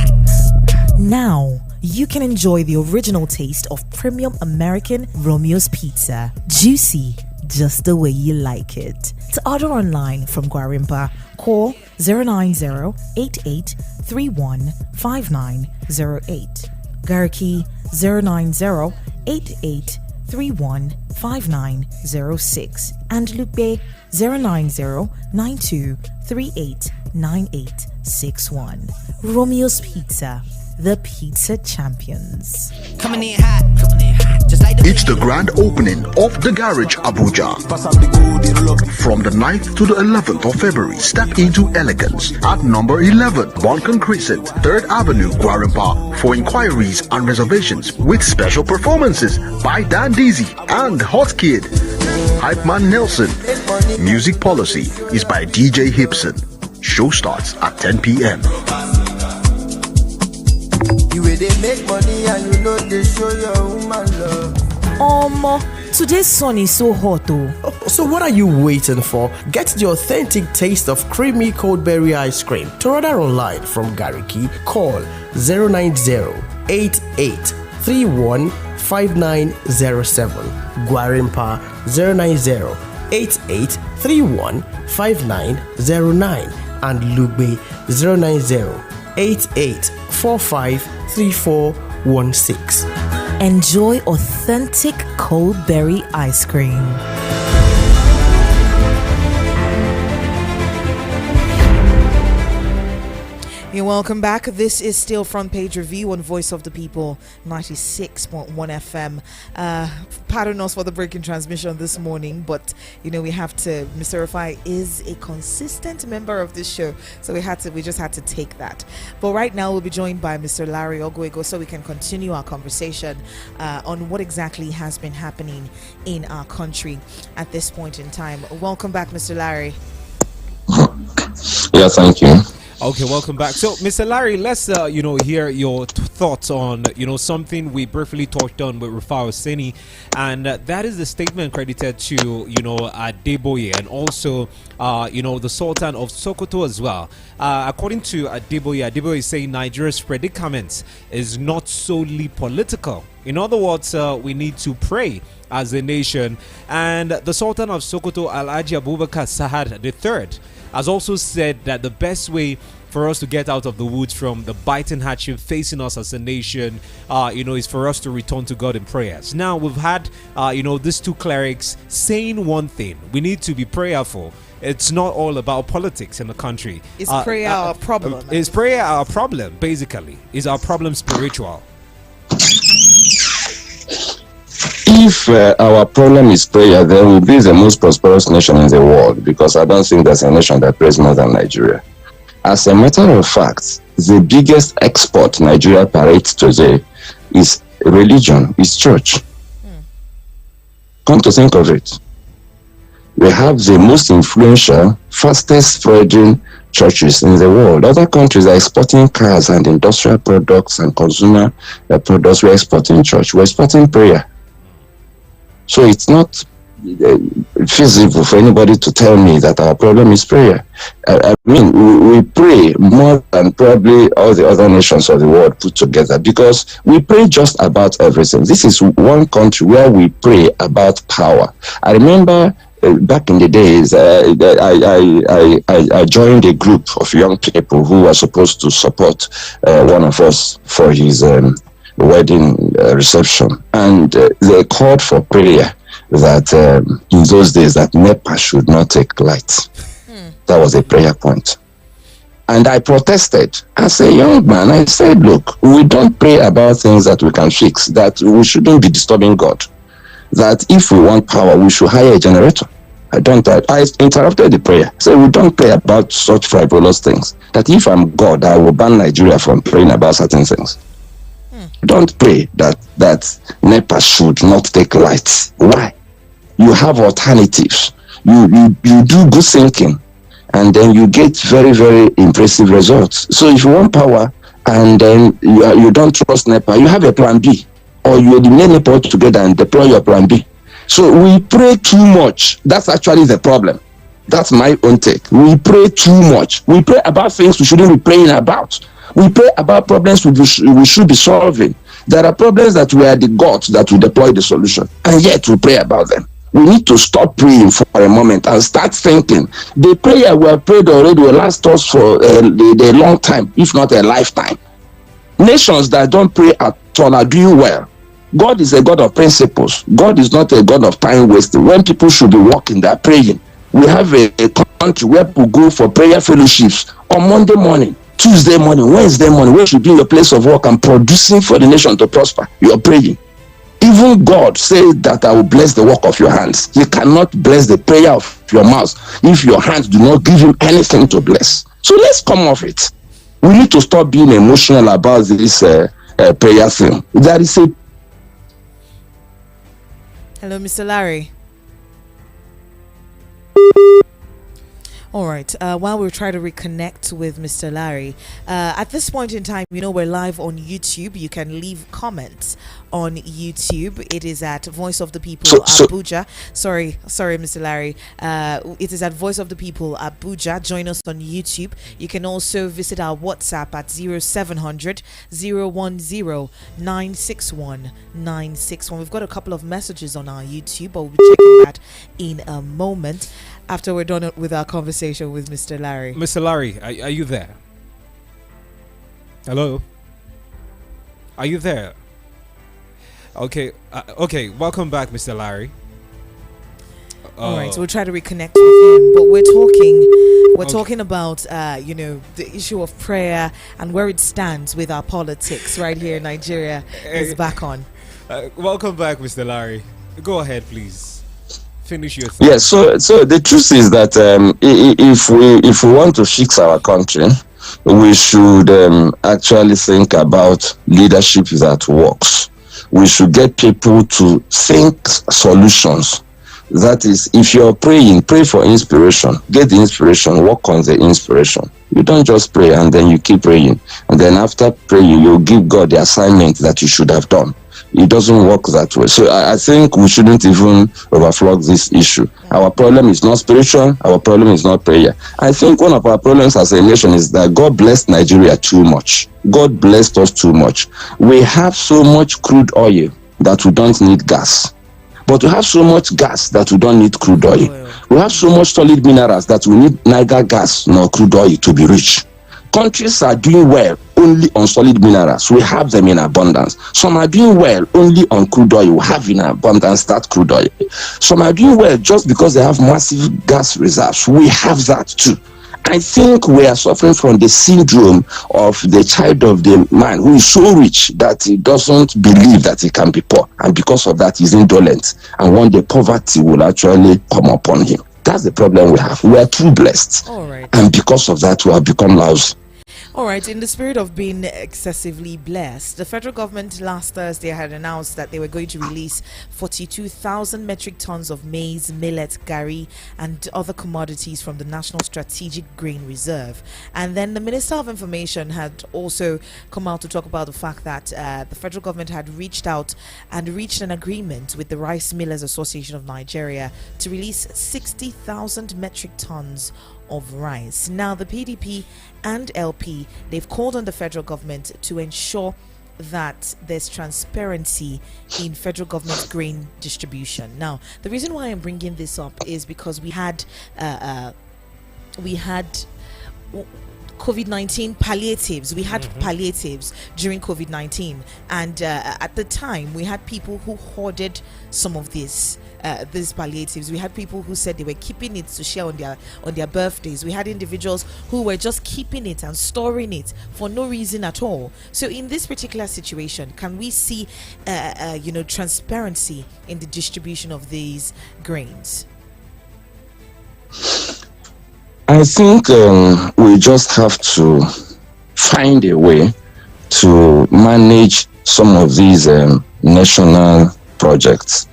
Now you can enjoy the original taste of premium American Romeo's Pizza. Juicy, just the way you like it. To order online from Gwarimpa, call 090-8831-5908. Gariki 090-8831-5906. And Lupe 090-9238-9861. Romeo's Pizza, the pizza champions. Coming in hot, just like It's the grand opening of The Garage Abuja. From the 9th to the 11th of February, step into elegance at number 11, Boncan Crescent, 3rd Avenue, Gwarimpa. For inquiries and reservations with special performances by Dan Deasy and Hot Kid, Hype Man Nelson. Music policy is by DJ Hipson. Show starts at 10 p.m. you where they make money and you know they show your woman love. Today's sun is so hot though. So what are you waiting for? Get the authentic taste of creamy cold berry ice cream. To order online from Gariki, call 090-8831-5907. Gwarimpa 090-8831-5909. And Lugbe 090-8845-3416. Enjoy authentic cold berry ice cream. You're welcome back. This is still Front Page Review on Voice of the People 96.1 FM. Pardon us for the breaking transmission this morning, but we have to. Mr. Rufai is a consistent member of this show, so we just had to take that. But right now we'll be joined by Mr. Larry Oguego, so we can continue our conversation on what exactly has been happening in our country at this point in time. Welcome back, Mr. Larry. Yeah, thank you. Okay, welcome back. So, Mr. Larry, let's hear your thoughts on something we briefly touched on with Rufai Oseni, and that is the statement credited to Adeboye and also the Sultan of Sokoto as well. According to Adeboye is saying Nigeria's predicament is not solely political. In other words, we need to pray as a nation. And the Sultan of Sokoto, Alhaji Abubakar Sahad III, has also said that the best way for us to get out of the woods from the biting hardship facing us as a nation, is for us to return to God in prayers. Now, we've had, these two clerics saying one thing: we need to be prayerful. It's not all about politics in the country. Is prayer our problem? Is prayer our problem, basically? Is our problem spiritual? If our problem is prayer, then we'll be the most prosperous nation in the world, because I don't think there's a nation that prays more than Nigeria. As a matter of fact, the biggest export Nigeria parades today is religion, is church. Come to think of it, we have the most influential, fastest spreading churches in the world. Other countries are exporting cars and industrial products and consumer products. We're exporting church, we're exporting prayer. So it's not feasible for anybody to tell me that our problem is prayer. I mean, we pray more than probably all the other nations of the world put together, because we pray just about everything. This is one country where we pray about power. I remember back in the days, I joined a group of young people who were supposed to support one of us for his wedding reception, and they called for prayer that in those days that NEPA should not take light. That was a prayer point. And I protested. As a young man, I said, look, we don't pray about things that we can fix, that we shouldn't be disturbing God, that if we want power, we should hire a generator. I interrupted the prayer. So we don't pray about such frivolous things, that if I'm God, I will ban Nigeria from praying about certain things. Don't pray that NEPA should not take lights. Why? You have alternatives. You do good thinking, and then you get very, very impressive results. So if you want power and then you don't trust NEPA, you have a plan B, or you eliminate NEPA altogether and deploy your plan B. So we pray too much. That's actually the problem. That's my own take. We pray too much. We pray about things we shouldn't be praying about. We pray about problems we should be solving. There are problems that we are the gods that will deploy the solution, and yet we pray about them. We need to stop praying for a moment and start thinking. The prayer we have prayed already will last us for a long time, if not a lifetime. Nations that don't pray at all are doing well. God is a God of principles. God is not a God of time wasting. When people should be working, they're praying. We have a country where people go for prayer fellowships on Monday morning, Tuesday morning, Wednesday morning, where you should be in your place of work and producing for the nation to prosper. You're praying. Even God says that I will bless the work of your hands. He cannot bless the prayer of your mouth if your hands do not give him anything to bless. So let's come off it. We need to stop being emotional about this prayer thing. There is a... Hello, Mr. Larry. All right. While we try to reconnect with Mr. Larry, at this point in time, we're live on YouTube. You can leave comments on YouTube. It is at Voice of the People Abuja. Sorry, Mr. Larry. It is at Voice of the People Abuja. Join us on YouTube. You can also visit our WhatsApp at 0700 010 961 961. We've got a couple of messages on our YouTube, but we'll be checking that in a moment, after we're done with our conversation with Mr. Larry. Mr. Larry, are you there? Hello? Are you there? Okay, welcome back, Mr. Larry. All right, so we'll try to reconnect with him. But we're talking about the issue of prayer and where it stands with our politics right here in Nigeria is back on. Welcome back, Mr. Larry. Go ahead, please. Finish your thoughts. Yes. So the truth is that if we want to fix our country, we should actually think about leadership that works. We should get people to think solutions. That is, if you're praying, pray for inspiration. Get the inspiration, work on the inspiration. You don't just pray and then you keep praying. And then after praying, you give God the assignment that you should have done. It doesn't work that way. So I think we shouldn't even overflow this issue. Our problem is not spiritual. Our problem is not prayer. I think one of our problems as a nation is that God blessed Nigeria too much. God blessed us too much. We have so much crude oil that we don't need gas. But we have so much gas that we don't need crude oil. We have so much solid minerals that we need neither gas nor crude oil to be rich. Countries are doing well only on solid minerals. We have them in abundance. Some are doing well only on crude oil. We have in abundance that crude oil. Some are doing well just because they have massive gas reserves. We have that too. I think we are suffering from the syndrome of the child of the man who is so rich that he doesn't believe that he can be poor. And because of that, he's indolent. And one day poverty will actually come upon him. That's the problem we have. We are too blessed. All right. And because of that, we have become lousy. All right, in the spirit of being excessively blessed, the federal government last Thursday had announced that they were going to release 42,000 metric tons of maize, millet, gari, and other commodities from the National Strategic Grain Reserve. And then the Minister of Information had also come out to talk about the fact that the federal government had reached out and reached an agreement with the Rice Millers Association of Nigeria to release 60,000 metric tons of rice. Now, the PDP and LP, they've called on the federal government to ensure that there's transparency in federal government grain distribution. Now, the reason why I'm bringing this up is because we had COVID-19 palliatives. We had palliatives during COVID-19, and at the time we had people who hoarded some of these palliatives. We had people who said they were keeping it to share on their birthdays. We had individuals who were just keeping it and storing it for no reason at all. So in this particular situation, can we see transparency in the distribution of these grains? I think we just have to find a way to manage some of these national projects.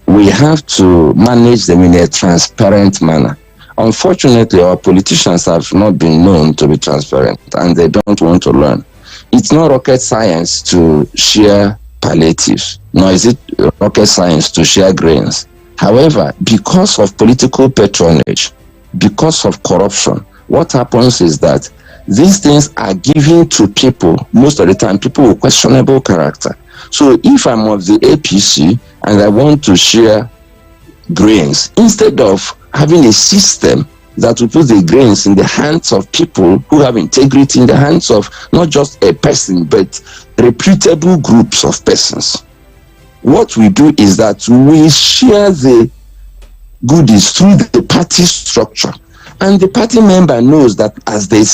We have to manage them in a transparent manner. Unfortunately, our politicians have not been known to be transparent, and they don't want to learn. It's not rocket science to share palliatives, nor is it rocket science to share grains. However, because of political patronage, because of corruption, what happens is that these things are given to people, most of the time, people with questionable character. So if I'm of the APC and I want to share grains, instead of having a system that will put the grains in the hands of people who have integrity, in the hands of not just a person, but reputable groups of persons, what we do is that we share the goodies through the party structure. And the party member knows that, as they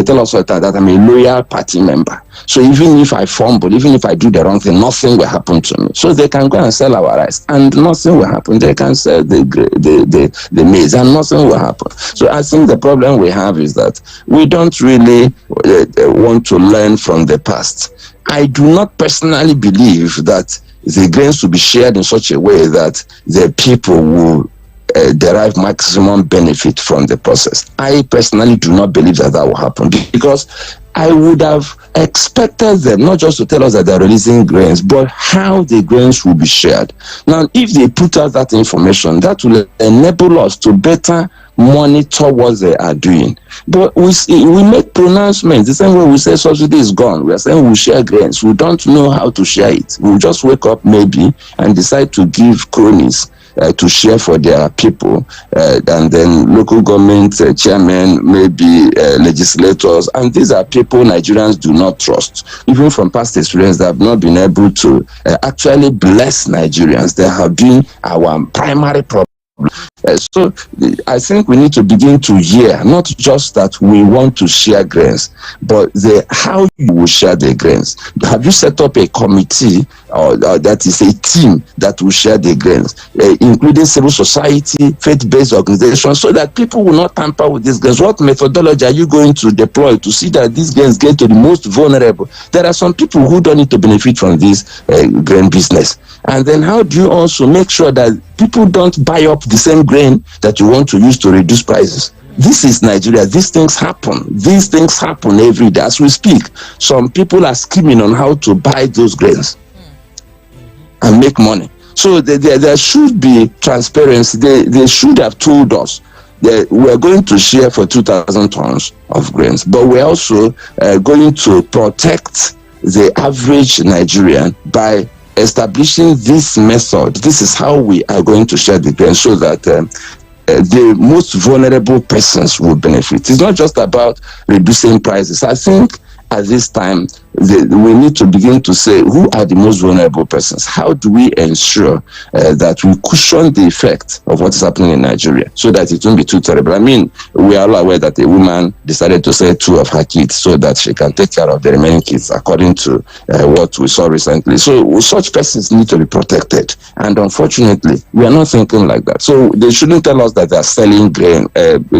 tell us all the time, that I'm a loyal party member. So even if I fumble, even if I do the wrong thing, nothing will happen to me. So they can go and sell our rice and nothing will happen. They can sell the maize and nothing will happen. So I think the problem we have is that we don't really want to learn from the past. I do not personally believe that the grains will be shared in such a way that the people will derive maximum benefit from the process. I personally do not believe that will happen, because I would have expected them not just to tell us that they're releasing grains, but how the grains will be shared. Now, if they put out that information, that will enable us to better monitor what they are doing. But we make pronouncements the same way we say subsidy is gone. We are saying we'll share grains. We don't know how to share it. We'll just wake up maybe and decide to give cronies to share for their people, and then local government chairmen, maybe legislators, and these are people Nigerians do not trust. Even from past experience, they have not been able to actually bless Nigerians. They have been our primary problem. So I think we need to begin to hear not just that we want to share grains, but how you will share the grains. Have you set up a committee or that is a team that will share the grains, including civil society, faith-based organizations, so that people will not tamper with these grains? What methodology are you going to deploy to see that these grains get to the most vulnerable? There are some people who don't need to benefit from this grain business. And then how do you also make sure that people don't buy up the same grain that you want to use to reduce prices? This is Nigeria. These things happen. These things happen every day. As we speak, some people are scheming on how to buy those grains and make money. So there should be transparency. They should have told us that we're going to share for 2,000 tons of grains, but we're also going to protect the average Nigerian by establishing this method. This is how we are going to share the grain so that the most vulnerable persons will benefit. It's not just about reducing prices. I think at this time, we need to begin to say, who are the most vulnerable persons? How do we ensure that we cushion the effect of what is happening in Nigeria so that it won't be too terrible? I mean, we are all aware that a woman decided to sell 2 of her kids so that she can take care of the remaining kids, according to what we saw recently. So such persons need to be protected. And unfortunately, we are not thinking like that. So they shouldn't tell us that they are selling grain,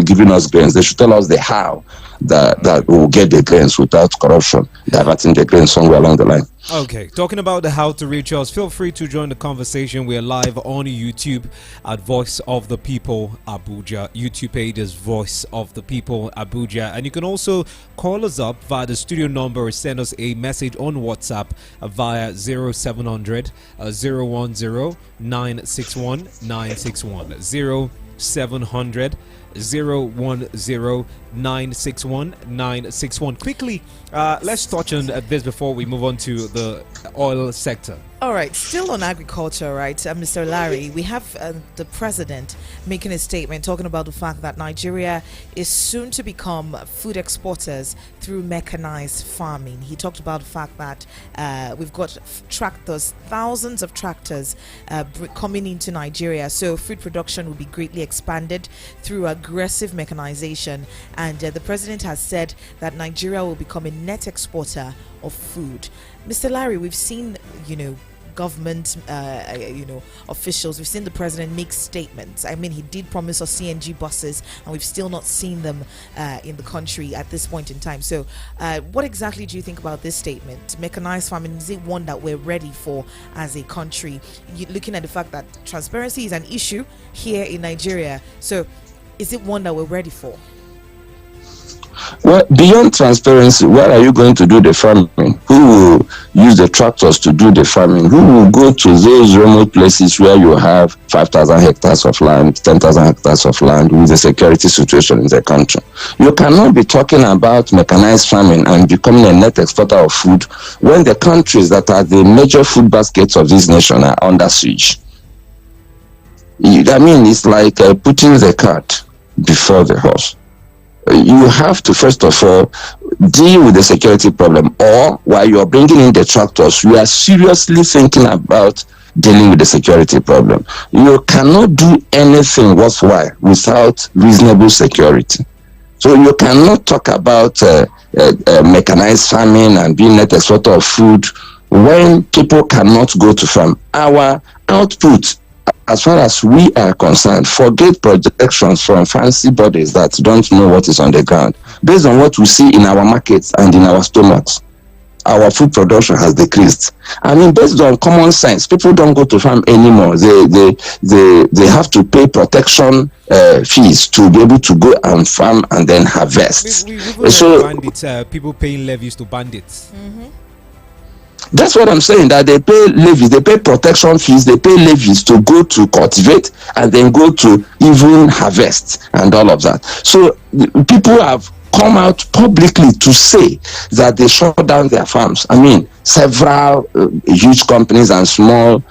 giving us grains. They should tell us the how that will get the grains without corruption, diverting the grains somewhere along the line. Okay, talking about the how to reach us, feel free to join the conversation. We are live on YouTube at Voice of the People Abuja. YouTube page is Voice of the People Abuja. And you can also call us up via the studio number or send us a message on WhatsApp via 0700 010 961 961 0700 010 961 961. Quickly, let's touch on this before we move on to the oil sector. All right, still on agriculture, right, Mr. Larry, we have the president making a statement talking about the fact that Nigeria is soon to become food exporters through mechanized farming. He talked about the fact that we've got tractors, thousands of tractors coming into Nigeria, so food production will be greatly expanded through aggressive mechanization. And the president has said that Nigeria will become a net exporter of food. Mr. Larry, we've seen, government, officials. We've seen the president make statements. I mean, he did promise us CNG buses, and we've still not seen them in the country at this point in time. So, what exactly do you think about this statement? Mechanized farming, is it one that we're ready for as a country? Looking at the fact that transparency is an issue here in Nigeria. So, is it one that we're ready for? Well, beyond transparency, where are you going to do the farming? Who will use the tractors to do the farming? Who will go to those remote places where you have 5,000 hectares of land, 10,000 hectares of land with the security situation in the country? You cannot be talking about mechanized farming and becoming a net exporter of food when the countries that are the major food baskets of this nation are under siege. I mean, it's like putting the cart before the horse. You have to, first of all, deal with the security problem, or while you're bringing in the tractors, you are seriously thinking about dealing with the security problem. You cannot do anything worthwhile without reasonable security. So you cannot talk about mechanized farming and being net exporter of food when people cannot go to farm. Our output, as far as we are concerned, forget projections from fancy bodies that don't know what is on the ground. Based on what we see in our markets and in our stomachs, our food production has decreased. I mean, based on common sense, people don't go to farm anymore. They have to pay protection fees to be able to go and farm and then harvest. So bandits, people paying levies to bandits. Mm-hmm. That's what I'm saying, that they pay levies, they pay protection fees, they pay levies to go to cultivate and then go to even harvest and all of that. So people have come out publicly to say that they shut down their farms. I mean, several huge companies and small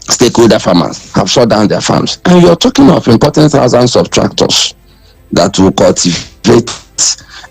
stakeholder farmers have shut down their farms. And you're talking of importing thousands of tractors that will cultivate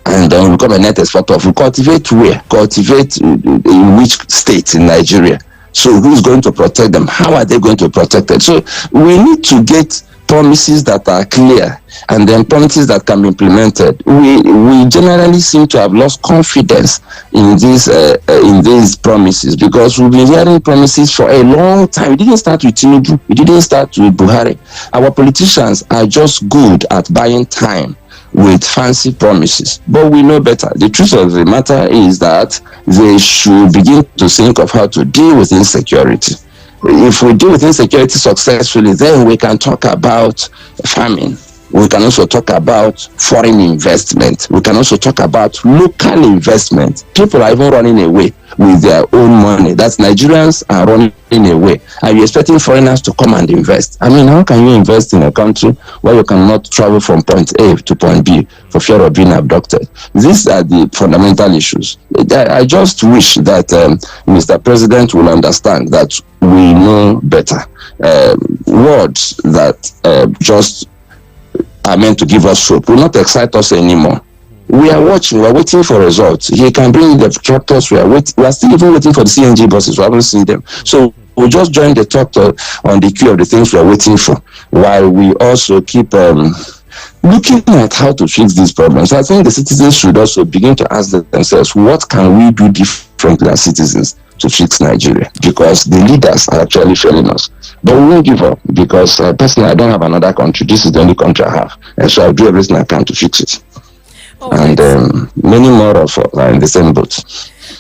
and then become a net exporter. We cultivate where? Cultivate in which state in Nigeria? So who's going to protect them? How are they going to protect it? So we need to get promises that are clear and then promises that can be implemented. We generally seem to have lost confidence in these promises, because we've been hearing promises for a long time. It didn't start with Tinubu. It didn't start with Buhari. Our politicians are just good at buying time with fancy promises, but we know better. The truth of the matter is that they should begin to think of how to deal with insecurity. If we deal with insecurity successfully, then we can talk about farming. We can also talk about foreign investment. We can also talk about local investment. People are even running away with their own money. That's Nigerians are running away. Are you expecting foreigners to come and invest? I mean, how can you invest in a country where you cannot travel from point A to point B for fear of being abducted? These are the fundamental issues. I just wish that Mr. President will understand that we know better. Words that just are meant to give us hope will not excite us anymore. We are watching, we are waiting for results. He can bring the tractors, we are still even waiting for the CNG buses, we haven't seen them. So we'll just join the tractor on the queue of the things we are waiting for, while we also keep looking at how to fix these problems. I think the citizens should also begin to ask themselves, what can we do differently as citizens to fix Nigeria? Because the leaders are actually failing us. But we won't give up, because personally, I don't have another country. This is the only country I have. And so I'll do everything I can to fix it. And many more of us are in the same boat.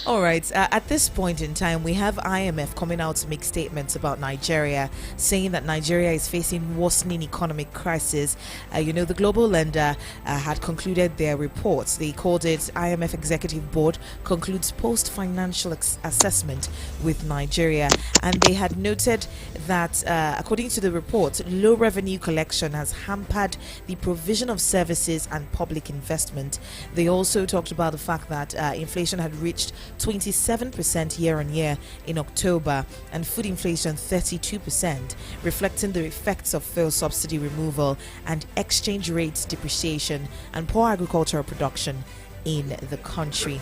All right. At this point in time, we have IMF coming out to make statements about Nigeria, saying that Nigeria is facing worsening economic crisis. The global lender had concluded their reports. They called it IMF Executive Board concludes post-financial assessment with Nigeria. And they had noted that, according to the report, low revenue collection has hampered the provision of services and public investment. They also talked about the fact that inflation had reached 27% year on year in October, and food inflation 32%, reflecting the effects of fuel subsidy removal and exchange rates depreciation and poor agricultural production in the country.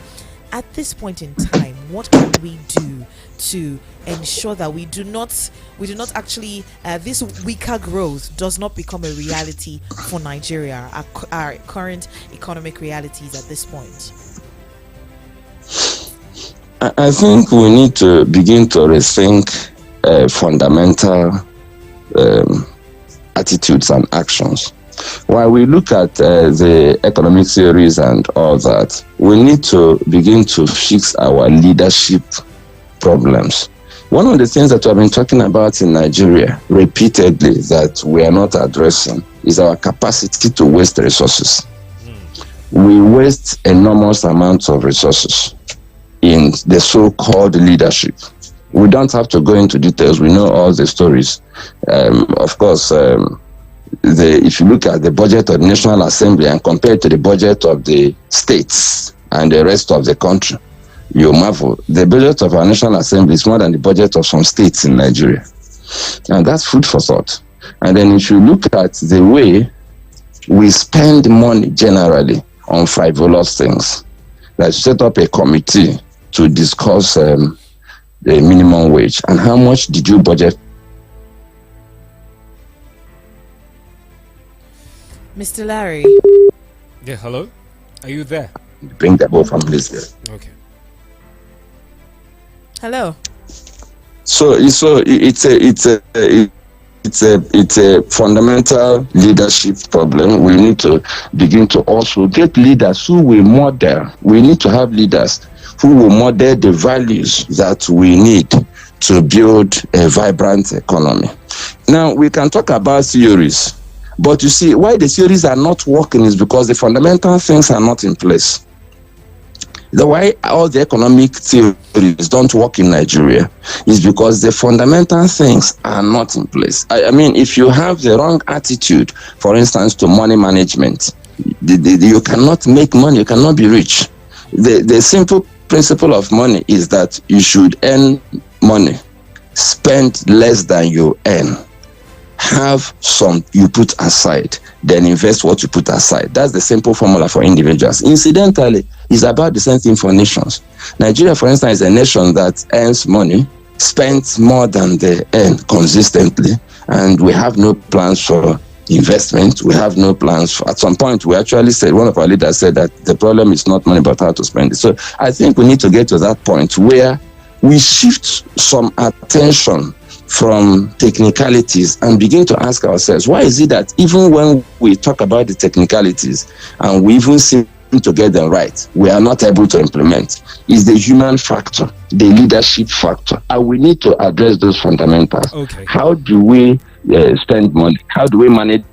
At this point in time, what can we do to ensure that we do not actually this weaker growth does not become a reality for Nigeria, our current economic realities at this point? I think we need to begin to rethink fundamental attitudes and actions. While we look at the economic theories and all that, we need to begin to fix our leadership problems. One of the things that we've been talking about in Nigeria repeatedly that we are not addressing is our capacity to waste resources. We waste enormous amounts of resources in the so-called leadership. We don't have to go into details. We know all the stories. Of course, if you look at the budget of the National Assembly and compare it to the budget of the states and the rest of the country, you marvel. The budget of our National Assembly is more than the budget of some states in Nigeria. And that's food for thought. And then if you look at the way we spend money generally on frivolous things, like set up a committee to discuss the minimum wage, and how much did you budget? Mr. Larry. Yeah, hello? Are you there? Bring the whole families there. Okay. Hello. So it's a fundamental leadership problem. We need to begin to also get leaders who will model. We need to have leaders who will model the values that we need to build a vibrant economy. Now, we can talk about theories, but you see, why the theories are not working is because the fundamental things are not in place. The why all the economic theories don't work in Nigeria is because the fundamental things are not in place. I mean, if you have the wrong attitude, for instance, to money management, you cannot make money, you cannot be rich. The simple principle of money is that you should earn money, spend less than you earn, have some you put aside, then invest what you put aside. That's the simple formula for individuals. Incidentally, it's about the same thing for nations. Nigeria, for instance, is a nation that earns money, spent more than they earn consistently, and we have no plans for investment. We have no plans for, at some point we actually said, one of our leaders said that the problem is not money but how to spend it. So I think we need to get to that point where we shift some attention from technicalities and begin to ask ourselves, why is it that even when we talk about the technicalities and we even seem to get them right, we are not able to implement? Is the human factor, the leadership factor, and we need to address those fundamentals. Okay. How do we spend money? How do we manage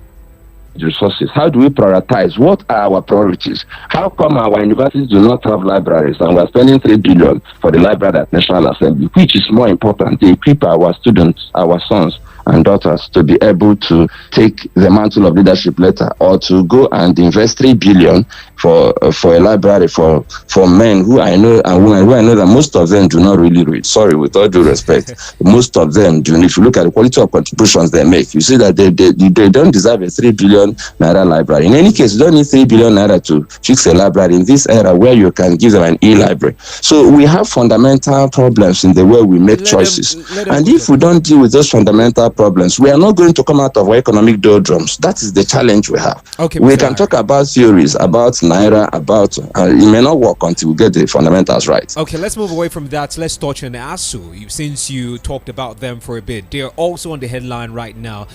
resources? How do we prioritize? What are our priorities? How come our universities do not have libraries and we're spending 3 billion for the library at National Assembly? Which is more important, to equip our students, our sons and daughters to be able to take the mantle of leadership later, or to go and invest 3 billion for a library for men who I know and women who I know that most of them do not really read. Sorry, with all due respect, most of them do. If you look at the quality of contributions they make, you see that they don't deserve a 3 billion naira library. In any case, you don't need 3 billion naira to fix a library in this era where you can give them an e-library. So we have fundamental problems in the way we make choices. And if we don't deal with those fundamental problems, we are not going to come out of our economic doldrums. That is the challenge we have. Okay, we can talk about theories, about naira, about it may not work until we get the fundamentals right. Okay, let's move away from that. Let's touch on ASU. Since you talked about them for a bit, they're also on the headline right now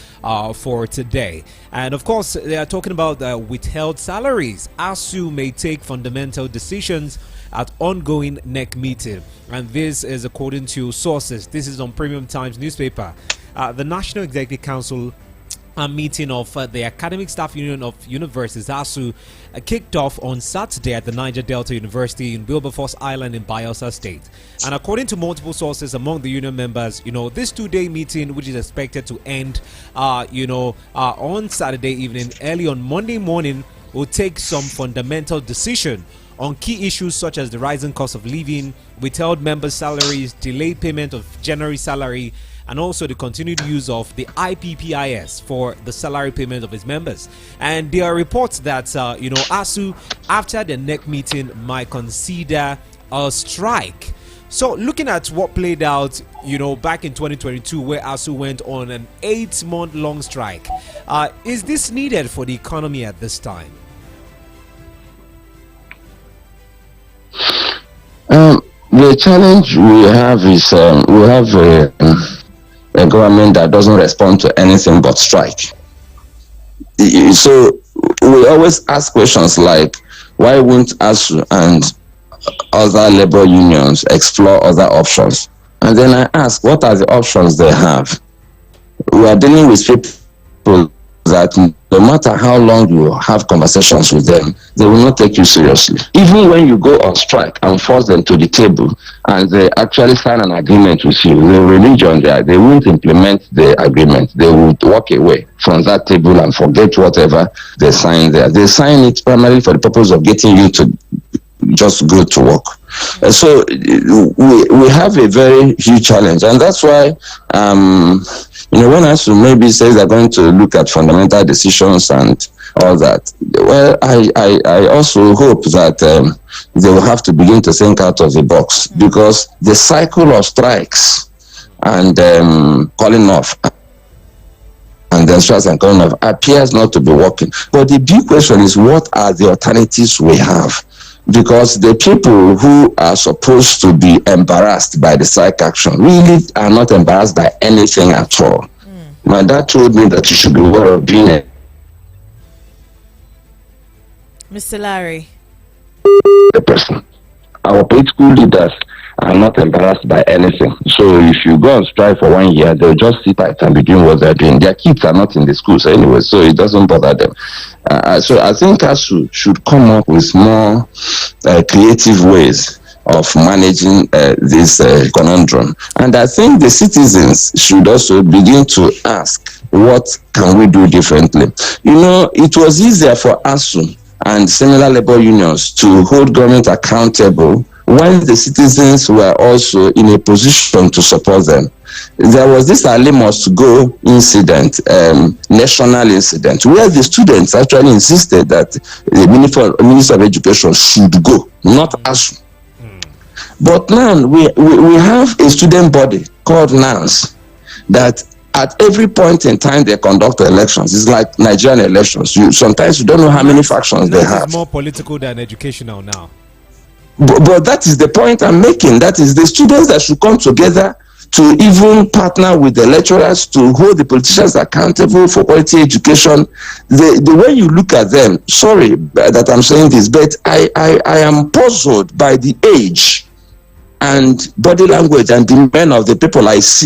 for today. And of course, they are talking about withheld salaries. ASU may take fundamental decisions at ongoing NEC meeting. And this is according to sources. This is on Premium Times newspaper. The National Executive Council meeting of the Academic Staff Union of Universities, ASU, kicked off on Saturday at the Niger Delta University in Wilberforce Island in Bayelsa State. And according to multiple sources among the union members, this 2-day meeting, which is expected to end, on Saturday evening, early on Monday morning, will take some fundamental decision on key issues such as the rising cost of living, withheld members' salaries, delayed payment of January salary, and also the continued use of the IPPIS for the salary payment of its members. And there are reports that, ASU, after the NEC meeting, might consider a strike. So looking at what played out, back in 2022, where ASU went on an 8-month-long strike, is this needed for the economy at this time? The challenge we have is we have a government that doesn't respond to anything but strike. So we always ask questions like, why won't ASU and other labor unions explore other options? And then I ask, what are the options they have? We are dealing with people that no matter how long you have conversations with them, they will not take you seriously. Even when you go on strike and force them to the table and they actually sign an agreement with you, the religion there, they won't implement the agreement. They will walk away from that table and forget whatever they sign there. They sign it primarily for the purpose of getting you to just go to work. So we have a very huge challenge, and that's why when ASU maybe says they're going to look at fundamental decisions and all that, well, I also hope that they will have to begin to think out of the box, because the cycle of strikes and calling off and then strikes and calling off appears not to be working. But the big question is, what are the alternatives we have? Because the people who are supposed to be embarrassed by the strike action really are not embarrassed by anything at all. My dad told me that you should be aware of being a Mr. Larry. person. Our political leaders are not embarrassed by anything. So if you go on strike for 1 year, they'll just sit tight and be doing what they're doing. Their kids are not in the schools anyway, so it doesn't bother them. So I think ASU should come up with more creative ways of managing this conundrum. And I think the citizens should also begin to ask, what can we do differently? It was easier for ASU and similar labor unions to hold government accountable when the citizens were also in a position to support them. There was this Ali must go incident, national incident, where the students actually insisted that the Minister of Education should go, not ASU. But now we have a student body called NANS that at every point in time they conduct elections. It's like Nigerian elections. Sometimes you don't know how many factions they have. It's more political than educational now. But that is the point I'm making. That is the students that should come together to even partner with the lecturers to hold the politicians accountable for quality education. The way you look at them, sorry that I'm saying this, but I am puzzled by the age and body language and demeanor of the people I see.